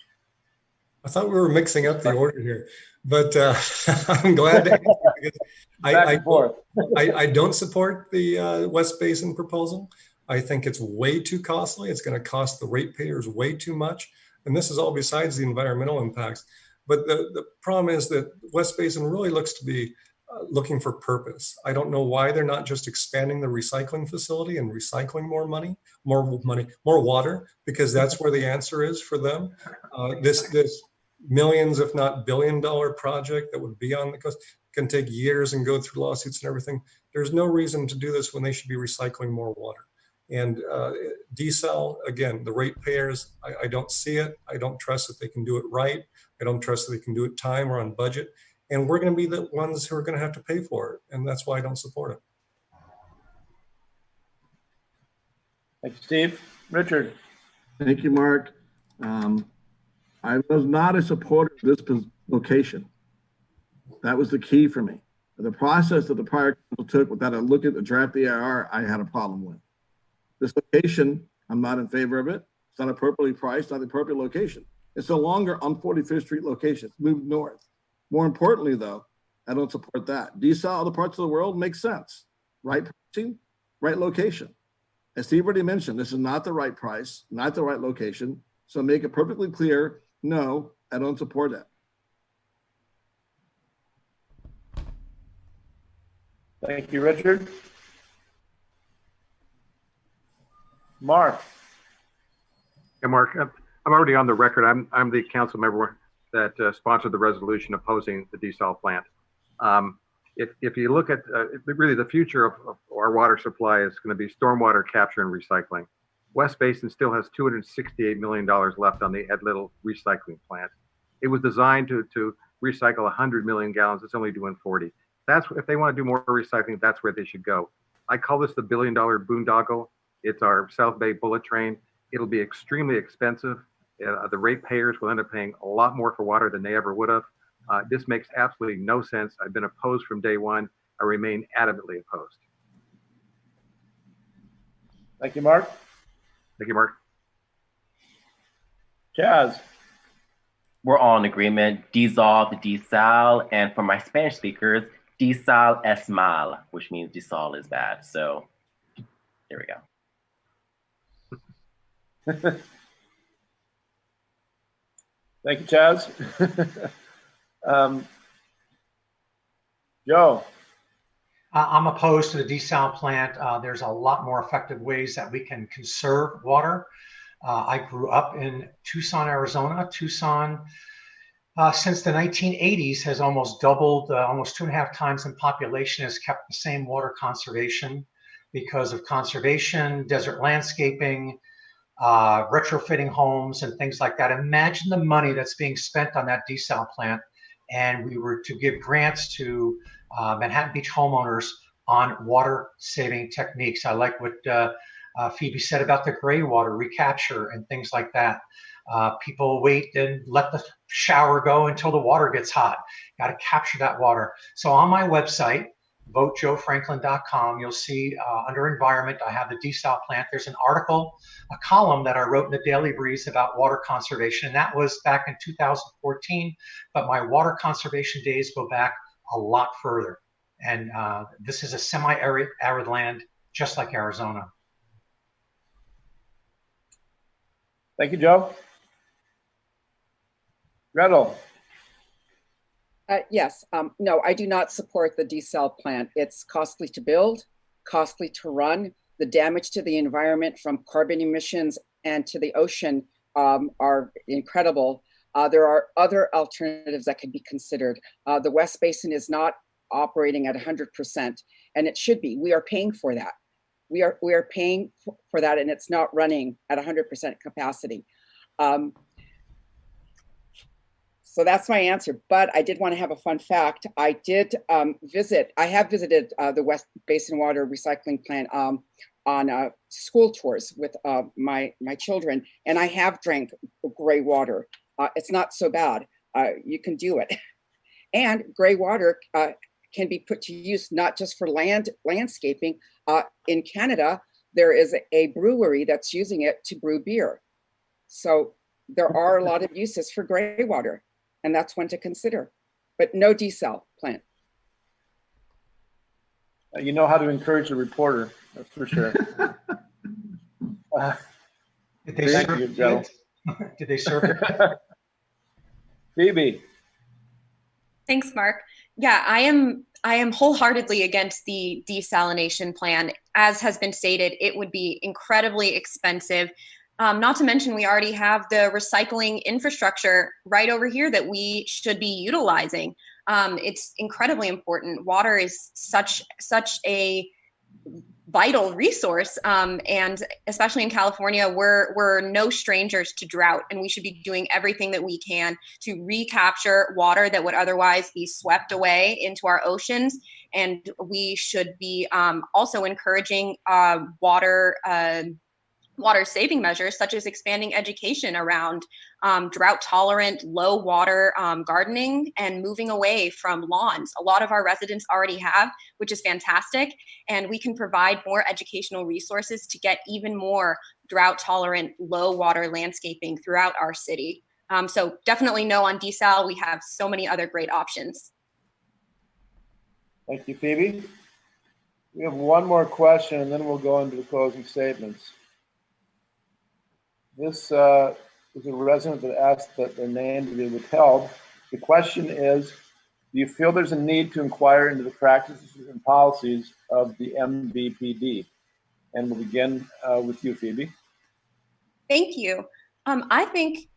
I thought we were mixing up the order here, but I'm glad to answer because I don't support the West Basin proposal. I think it's way too costly. It's going to cost the ratepayers way too much. And this is all besides the environmental impacts. But the problem is that West Basin really looks to be looking for purpose. I don't know why they're not just expanding the recycling facility and recycling more water, because that's where the answer is for them. This millions, if not billion-dollar project that would be on the coast can take years and go through lawsuits and everything. There's no reason to do this when they should be recycling more water. And desal, again, the ratepayers, I don't see it. I don't trust that they can do it right. I don't trust that they can do it time or on budget. And we're going to be the ones who are going to have to pay for it. And that's why I don't support it. Thank you, Steve. Richard. Thank you, Mark. I was not a supporter of this location. That was the key for me. The process that the prior council took without a look at the draft EIR, I had a problem with. This location, I'm not in favor of it. It's not appropriately priced, not the appropriate location. It's no longer on 45th Street location. It's moved north. More importantly, though, I don't support that. Desal other parts of the world makes sense. Right pricing, right location. As Steve already mentioned, this is not the right price, not the right location. So make it perfectly clear, no, I don't support that. Thank you, Richard. Mark. Yeah, Mark, I'm already on the record. I'm the council member that sponsored the resolution opposing the desal plant. If you look at really the future of our water supply is going to be stormwater capture and recycling. West Basin still has $268 million left on the Ed Little recycling plant. It was designed to recycle 100 million gallons. It's only doing 40. That's if they want to do more recycling, that's where they should go. I call this the billion-dollar boondoggle. It's our South Bay bullet train. It'll be extremely expensive. The ratepayers will end up paying a lot more for water than they ever would have. This makes absolutely no sense. I've been opposed from day one. I remain adamantly opposed. Thank you, Mark. Thank you, Mark. Chaz. We're all in agreement. Dissolve the desal, and for my Spanish speakers, desal es mal, which means desal is bad. So there we go. Thank you, Chaz. Joe. I'm opposed to the desal plant. There's a lot more effective ways that we can conserve water. I grew up in Tucson, Arizona. Tucson, since the 1980s, has almost doubled, almost 2.5 times in population, has kept the same water conservation because of conservation, desert landscaping, retrofitting homes and things like that. Imagine the money that's being spent on that desal plant, and we were to give grants to Manhattan Beach homeowners on water saving techniques. I like what Phoebe said about the gray water recapture and things like that. People wait and let the shower go until the water gets hot. Got to capture that water. So on my website, votejoefranklin.com, you'll see under environment, I have the desal plant. There's an article, a column that I wrote in the Daily Breeze about water conservation. And that was back in 2014, but my water conservation days go back a lot further. And this is a semi-arid land, just like Arizona. Thank you, Joe. Grettel. Yes, no, I do not support the desal plant. It's costly to build, costly to run. The damage to the environment from carbon emissions and to the ocean are incredible. There are other alternatives that could be considered. The West Basin is not operating at 100%, and it should be. We are paying for that. We are paying for that, and it's not running at 100% capacity. So that's my answer. But I did want to have a fun fact. I have visited the West Basin Water Recycling Plant on school tours with my children, and I have drank gray water. It's not so bad. You can do it. And gray water can be put to use not just for landscaping. In Canada, there is a brewery that's using it to brew beer. So there are a lot of uses for gray water, and that's one to consider. But no desal plant. You know how to encourage a reporter, that's for sure. Did they Thank serve you, the Grettel. kids? Did they serve the kids? Phoebe. Thanks, Mark. Yeah, I am wholeheartedly against the desalination plan. As has been stated, it would be incredibly expensive. Not to mention, we already have the recycling infrastructure right over here that we should be utilizing. It's incredibly important. Water is such a vital resource, and especially in California, we're no strangers to drought, and we should be doing everything that we can to recapture water that would otherwise be swept away into our oceans. And we should be also encouraging water saving measures, such as expanding education around drought tolerant, low water gardening, and moving away from lawns. A lot of our residents already have, which is fantastic. And we can provide more educational resources to get even more drought tolerant, low water landscaping throughout our city. So definitely no on desal. We have so many other great options. Thank you, Phoebe. We have one more question, and then we'll go into the closing statements. This is a resident that asked that their name be withheld. The question is, do you feel there's a need to inquire into the practices and policies of the MVPD? And we'll begin with you, Phoebe. Thank you. I think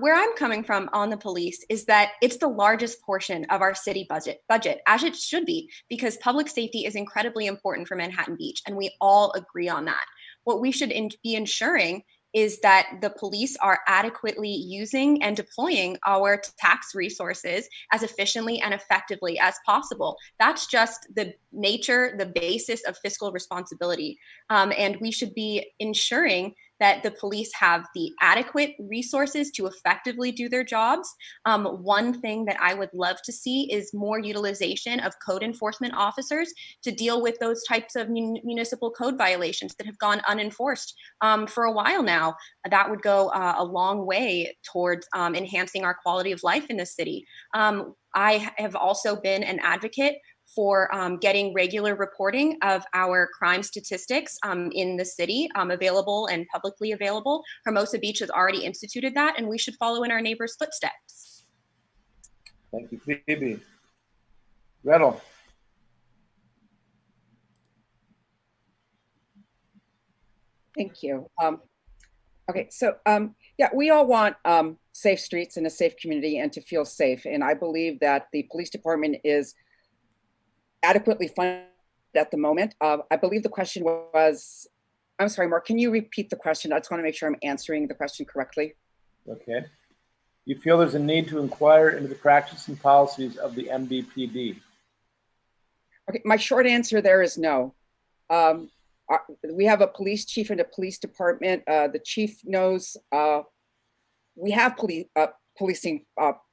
where I'm coming from on the police is that it's the largest portion of our city budget, as it should be, because public safety is incredibly important for Manhattan Beach, and we all agree on that. What we should be ensuring is that the police are adequately using and deploying our tax resources as efficiently and effectively as possible. That's just the nature, the basis of fiscal responsibility. And we should be ensuring that the police have the adequate resources to effectively do their jobs. One thing that I would love to see is more utilization of code enforcement officers to deal with those types of municipal code violations that have gone unenforced for a while now. That would go a long way towards enhancing our quality of life in the city. I have also been an advocate for getting regular reporting of our crime statistics in the city, available and publicly available. Hermosa Beach has already instituted that, and we should follow in our neighbors' footsteps. Thank you, Phoebe. Grettel. Thank you. Okay, so yeah, we all want safe streets and a safe community and to feel safe. And I believe that the police department is adequately funded at the moment. I believe the question was, I'm sorry, Mark, can you repeat the question? I just want to make sure I'm answering the question correctly. Okay. You feel there's a need to inquire into the practice and policies of the MVPD? Okay, my short answer there is no. We have a police chief and a police department. The chief knows we have policing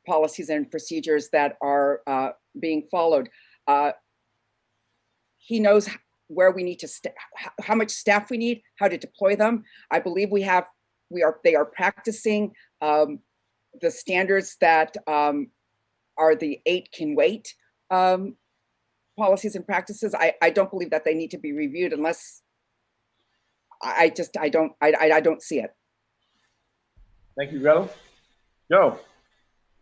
policies and procedures that are being followed. He knows where we need to how much staff we need, how to deploy them. I believe they are practicing the standards that are the 8 can wait policies and practices. I don't believe that they need to be reviewed unless I don't see it. Thank you, Grettel. Joe.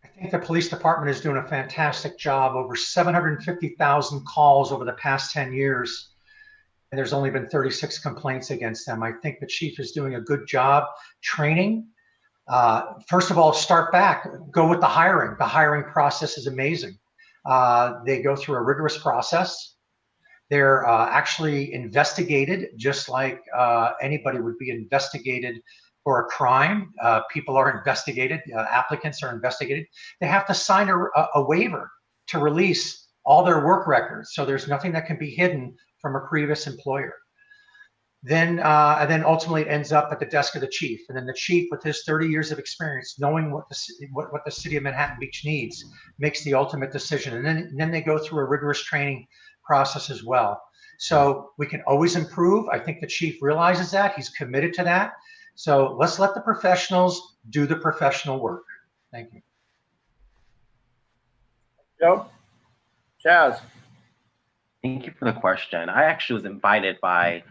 I think the police department is doing a fantastic job. Over 750,000 calls over the past 10 years, and there's only been 36 complaints against them. I think the chief is doing a good job training. First of all, start back, go with the hiring. The hiring process is amazing. They go through a rigorous process. They're actually investigated just like anybody would be investigated for a crime. People are investigated, applicants are investigated. They have to sign a waiver to release all their work records. So there's nothing that can be hidden from a previous employer. and then ultimately it ends up at the desk of the chief. And then the chief, with his 30 years of experience, knowing what the city of Manhattan Beach needs, makes the ultimate decision. And then they go through a rigorous training process as well. So we can always improve. I think the chief realizes that. He's committed to that. So let's let the professionals do the professional work. Thank you. Joe? Chaz? Thank you for the question. I actually was invited by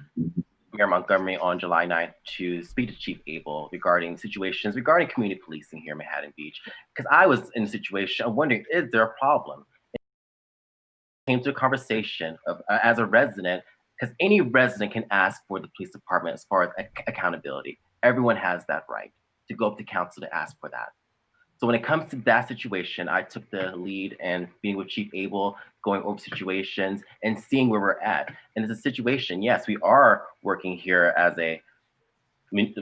Mayor Montgomery on July 9th to speak to Chief Abel regarding situations regarding community policing here in Manhattan Beach. Because I was in a situation of wondering, is there a problem? It came to a conversation of, as a resident, because any resident can ask for the police department as far as accountability. Everyone has that right to go up to council to ask for that. So when it comes to that situation, I took the lead and being with Chief Abel, going over situations and seeing where we're at. And it's a situation, yes, we are working here as a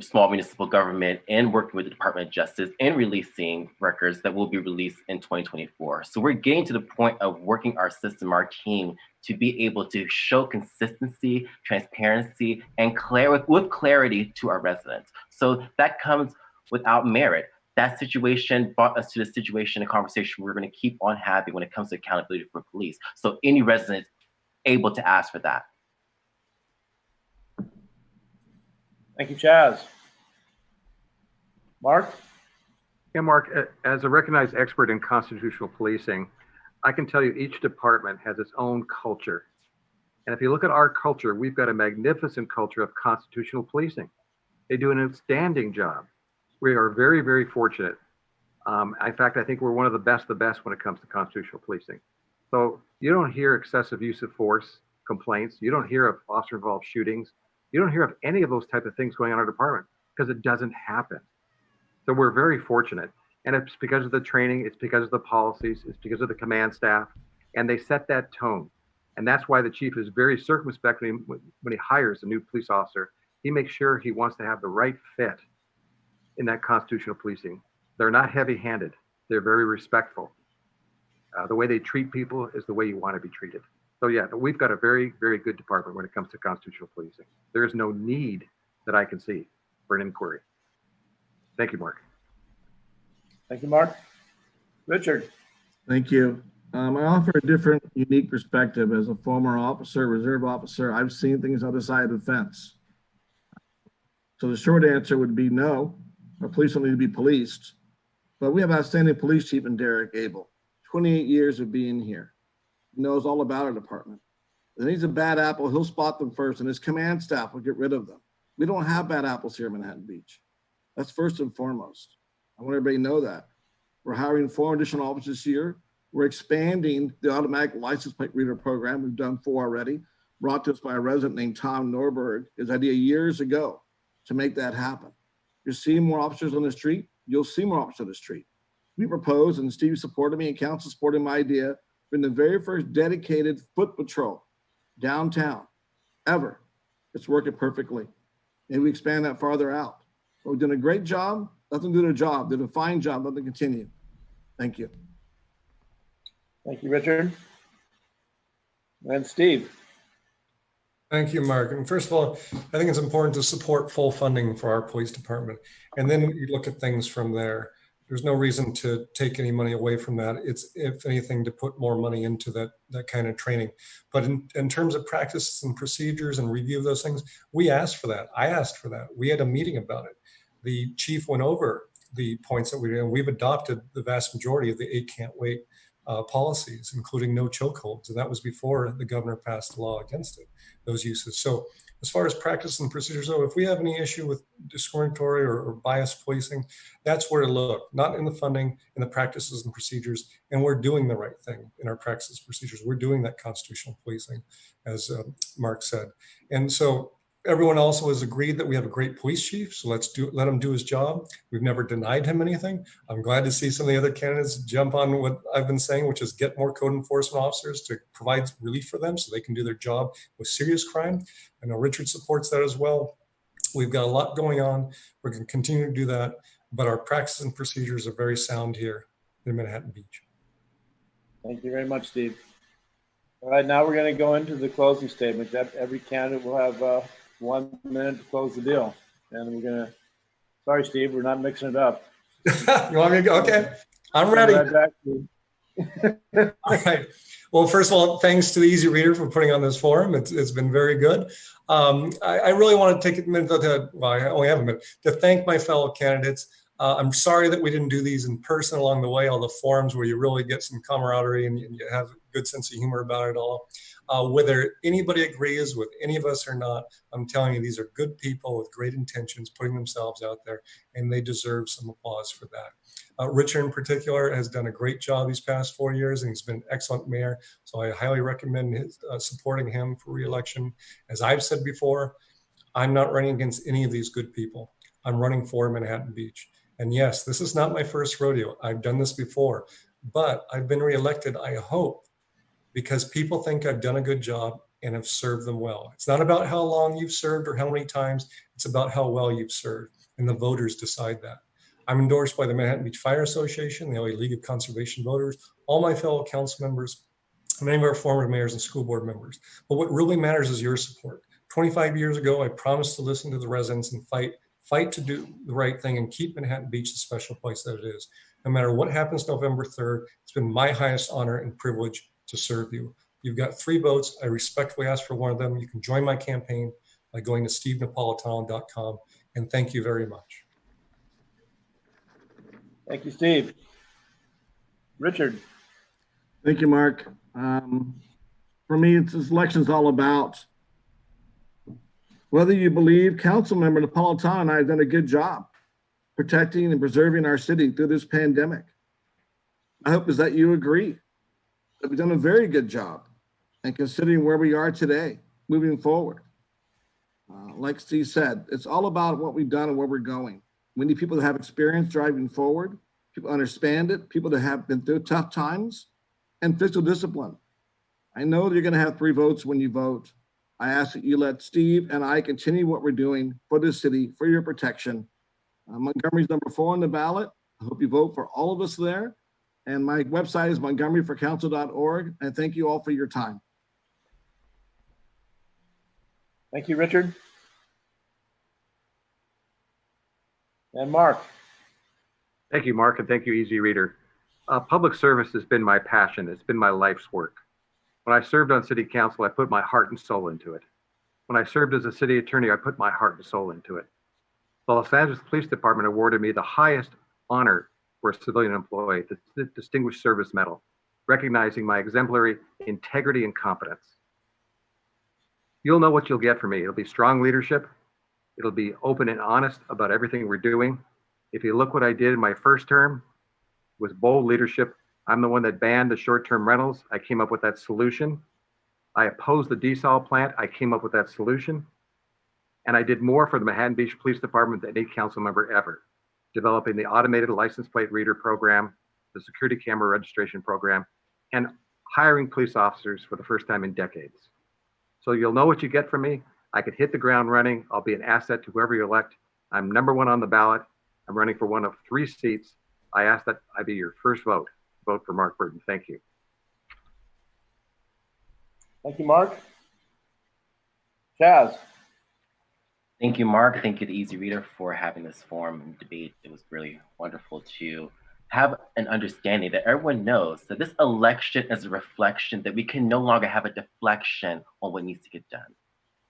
small municipal government and working with the Department of Justice and releasing records that will be released in 2024. So we're getting to the point of working our system, our team, to be able to show consistency, transparency, and with clarity to our residents. So that comes without merit. That situation brought us to the situation and conversation we're going to keep on having when it comes to accountability for police. So any resident able to ask for that. Thank you, Chaz. Mark? Yeah, Mark, as a recognized expert in constitutional policing, I can tell you each department has its own culture. And if you look at our culture, we've got a magnificent culture of constitutional policing. They do an outstanding job. We are very, very fortunate. In fact, I think we're one of the best when it comes to constitutional policing. So you don't hear excessive use of force complaints. You don't hear of officer-involved shootings. You don't hear of any of those type of things going on in our department because it doesn't happen. So we're very fortunate. And it's because of the training, it's because of the policies, it's because of the command staff, and they set that tone. And that's why the chief is very circumspect when he hires a new police officer. He makes sure he wants to have the right fit in that constitutional policing. They're not heavy-handed. They're very respectful. The way they treat people is the way you want to be treated. So yeah, we've got a very, very good department when it comes to constitutional policing. There is no need that I can see for an inquiry. Thank you, Mark. Thank you, Mark. Richard? Thank you. I offer a different, unique perspective. As a former officer, reserve officer, I've seen things on the other side of the fence. So the short answer would be no. Our police don't need to be policed, but we have outstanding police chief in Derek Abel, 28 years of being here. He knows all about our department. If he's a bad apple, he'll spot them first, and his command staff will get rid of them. We don't have bad apples here in Manhattan Beach. That's first and foremost. I want everybody to know that. We're hiring 4 additional officers this year. We're expanding the automatic license plate reader program. We've done 4 already, brought to us by a resident named Tom Norberg, his idea years ago to make that happen. You're seeing more officers on the street, you'll see more officers on the street. We proposed, and Steve supported me and council supported my idea, been the very first dedicated foot patrol downtown ever. It's working perfectly. Maybe we expand that farther out. But we're doing a great job. Let them do their job. They did a fine job. Let them continue. Thank you. Thank you, Richard. And Steve? Thank you, Mark. And first of all, I think it's important to support full funding for our police department. And then you look at things from there. There's no reason to take any money away from that. It's, if anything, to put more money into that kind of training. But in terms of practices and procedures and review of those things, we asked for that. I asked for that. We had a meeting about it. The chief went over the points that we did, and we've adopted the vast majority of the 8 can't wait policies, including no chokeholds. And that was before the governor passed the law against it, those uses. So as far as practice and procedures, though, if we have any issue with discriminatory or biased policing, that's where to look, not in the funding, in the practices and procedures. And we're doing the right thing in our practices and procedures. We're doing that constitutional policing, as Mark said. And so everyone also has agreed that we have a great police chief, so let him do his job. We've never denied him anything. I'm glad to see some of the other candidates jump on what I've been saying, which is get more code enforcement officers to provide relief for them so they can do their job with serious crime. I know Richard supports that as well. We've got a lot going on. We're going to continue to do that, but our practices and procedures are very sound here in Manhattan Beach. Thank you very much, Steve. All right, now we're going to go into the closing statement. Every candidate will have 1 minute to close the deal. And we're going to, sorry, Steve, we're not mixing it up. You want me to go? Okay, I'm ready. Right back to you. All right. Well, first of all, thanks to the Easy Reader for putting on this forum. It's been very good. I really want to take a minute well, I only have a minute, to thank my fellow candidates. I'm sorry that we didn't do these in person along the way, all the forums where you really get some camaraderie and you have a good sense of humor about it all. Whether anybody agrees with any of us or not, I'm telling you, these are good people with great intentions putting themselves out there, and they deserve some applause for that. Richard in particular has done a great job these past 4 years, and he's been an excellent mayor. So I highly recommend supporting him for re-election. As I've said before, I'm not running against any of these good people. I'm running for Manhattan Beach. And yes, this is not my first rodeo. I've done this before, but I've been reelected, I hope, because people think I've done a good job and have served them well. It's not about how long you've served or how many times, it's about how well you've served, and the voters decide that. I'm endorsed by the Manhattan Beach Fire Association, the LA League of Conservation Voters, all my fellow council members, many of our former mayors and school board members. But what really matters is your support. 25 years ago, I promised to listen to the residents and fight to do the right thing and keep Manhattan Beach the special place that it is. No matter what happens November 3rd, it's been my highest honor and privilege to serve you. You've got 3 votes. I respectfully ask for one of them. You can join my campaign by going to stevenapolitano.com. And thank you very much. Thank you, Steve. Richard. Thank you, Mark. For me, this election's all about whether you believe Councilmember Napolitano and I have done a good job protecting and preserving our city through this pandemic. My hope is that you agree that we've done a very good job, and considering where we are today, moving forward. Like Steve said, it's all about what we've done and where we're going. We need people that have experience driving forward, people understand it, people that have been through tough times, and fiscal discipline. I know that you're going to have 3 votes when you vote. I ask that you let Steve and I continue what we're doing for this city, for your protection. Montgomery's number 4 on the ballot. I hope you vote for all of us there. And my website is montgomeryforcouncil.org. And thank you all for your time. Thank you, Richard. And Mark. Thank you, Mark, and thank you, Easy Reader. Public service has been my passion. It's been my life's work. When I served on city council, I put my heart and soul into it. When I served as a city attorney, I put my heart and soul into it. The Los Angeles Police Department awarded me the highest honor for a civilian employee, the Distinguished Service Medal, recognizing my exemplary integrity and competence. You'll know what you'll get from me. It'll be strong leadership. It'll be open and honest about everything we're doing. If you look what I did in my first term, it was bold leadership. I'm the one that banned the short-term rentals. I came up with that solution. I opposed the desal plant. I came up with that solution. And I did more for the Manhattan Beach Police Department than any council member ever, developing the automated license plate reader program, the security camera registration program, and hiring police officers for the first time in decades. So you'll know what you get from me. I could hit the ground running. I'll be an asset to whoever you elect. I'm number 1 on the ballot. I'm running for one of 3 seats. I ask that I be your first vote. Vote for Mark Burton. Thank you. Thank you, Mark. Chaz. Thank you, Mark. Thank you to Easy Reader for having this forum and debate. It was really wonderful to have an understanding that everyone knows that this election is a reflection that we can no longer have a deflection on what needs to get done.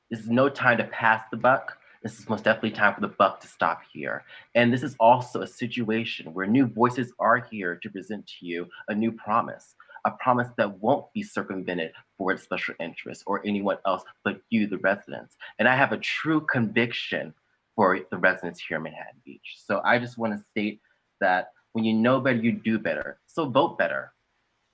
This is no time to pass the buck. This is most definitely time for the buck to stop here. And this is also a situation where new voices are here to present to you a new promise, a promise that won't be circumvented for its special interests or anyone else but you, the residents. And I have a true conviction for the residents here in Manhattan Beach. So I just want to state that when you know better, you do better. So vote better.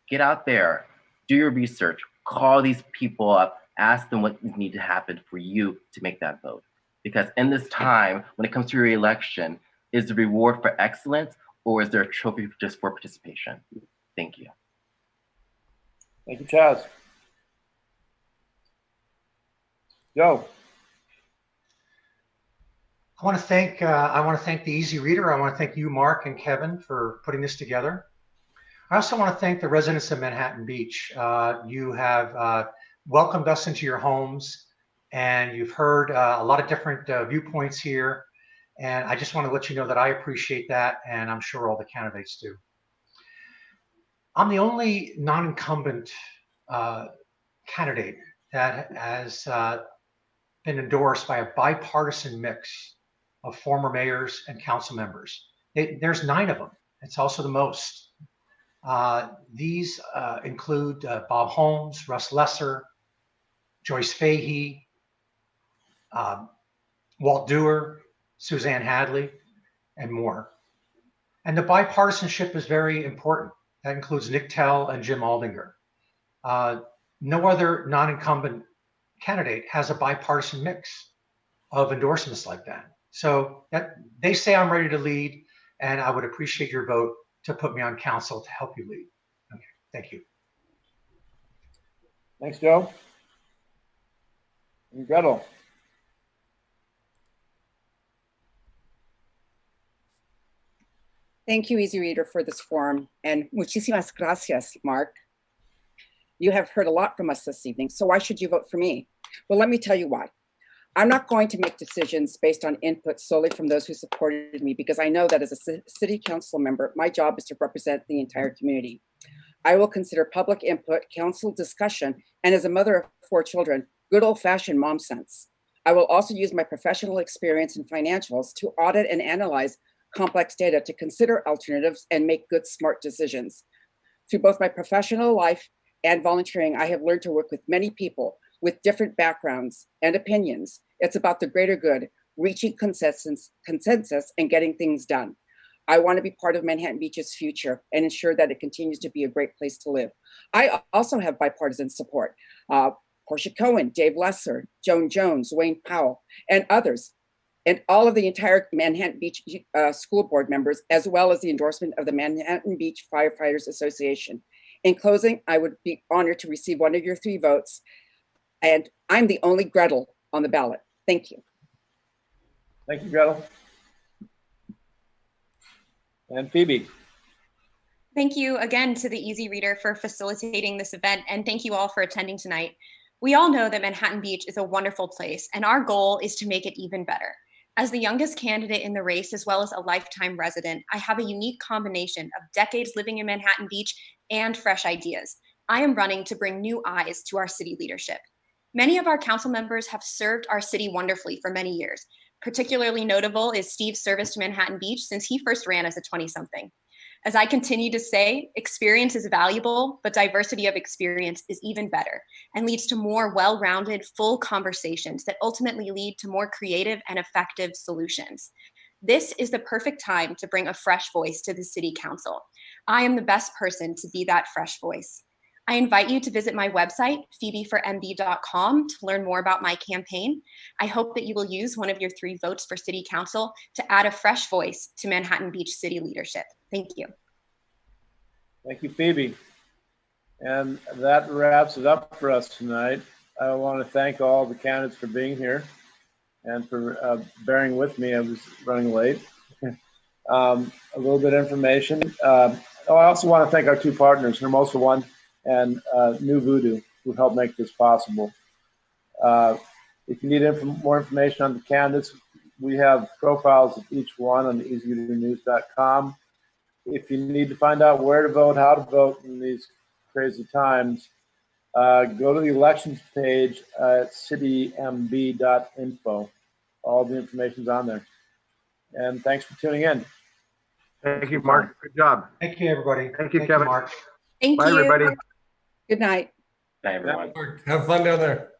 Get out there, do your research, call these people up, ask them what needs to happen for you to make that vote. Because in this time, when it comes to re-election, is the reward for excellence or is there a trophy just for participation? Thank you. Thank you, Chaz. Joe. I want to thank the Easy Reader. I want to thank you, Mark and Kevin, for putting this together. I also want to thank the residents of Manhattan Beach. You have welcomed us into your homes. and you've heard a lot of different viewpoints here. And I just want to let you know that I appreciate that, and I'm sure all the candidates do. I'm the only non-incumbent candidate that has been endorsed by a bipartisan mix of former mayors and council members. There's 9 of them. It's also the most. These include Bob Holmes, Russ Lesser, Joyce Fahey, Walt Dewar, Suzanne Hadley, and more. And the bipartisanship is very important. That includes Nick Tell and Jim Aldinger. No other non-incumbent candidate has a bipartisan mix of endorsements like that. So they say I'm ready to lead, and I would appreciate your vote to put me on council to help you lead. Okay, thank you. Thanks, Joe. And Gretel. Thank you, Easy Reader, for this forum, and muchísimas gracias, Mark. You have heard a lot from us this evening, so why should you vote for me? Well, let me tell you why. I'm not going to make decisions based on input solely from those who supported me, because I know that as a city council member, my job is to represent the entire community. I will consider public input, council discussion, and as a mother of 4 children, good old-fashioned mom sense. I will also use my professional experience in financials to audit and analyze complex data to consider alternatives and make good, smart decisions. Through both my professional life and volunteering, I have learned to work with many people with different backgrounds and opinions. It's about the greater good, reaching consensus and getting things done. I want to be part of Manhattan Beach's future and ensure that it continues to be a great place to live. I also have bipartisan support. Portia Cohen, Dave Lesser, Joan Jones, Wayne Powell, and others, and all of the entire Manhattan Beach school board members, as well as the endorsement of the Manhattan Beach Firefighters Association. In closing, I would be honored to receive one of your 3 votes, and I'm the only Gretel on the ballot. Thank you. Thank you, Gretel. And Phoebe. Thank you again to the Easy Reader for facilitating this event, and thank you all for attending tonight. We all know that Manhattan Beach is a wonderful place, and our goal is to make it even better. As the youngest candidate in the race, as well as a lifetime resident, I have a unique combination of decades living in Manhattan Beach and fresh ideas. I am running to bring new eyes to our city leadership. Many of our council members have served our city wonderfully for many years. Particularly notable is Steve's service to Manhattan Beach since he first ran as a 20-something. As I continue to say, experience is valuable, but diversity of experience is even better and leads to more well-rounded, full conversations that ultimately lead to more creative and effective solutions. This is the perfect time to bring a fresh voice to the City Council. I am the best person to be that fresh voice. I invite you to visit my website, phoebeformb.com, to learn more about my campaign. I hope that you will use one of your 3 votes for City Council to add a fresh voice to Manhattan Beach City leadership. Thank you. Thank you, Phoebe. And that wraps it up for us tonight. I want to thank all the candidates for being here and for bearing with me. I was running late. A little bit of information. I also want to thank our 2 partners, Hermosa One and New Voodoo, who helped make this possible. If you need more information on the candidates, we have profiles of each one on the easyreadernews.com. If you need to find out where to vote, how to vote in these crazy times, go to the elections page at citymb.info. All the information's on there. And thanks for tuning in. Thank you, Mark. Good job. Thank you, everybody. Thank you, Kevin. Mark. Thank Bye, you. everybody. Good night. Bye, everyone. Have fun down there.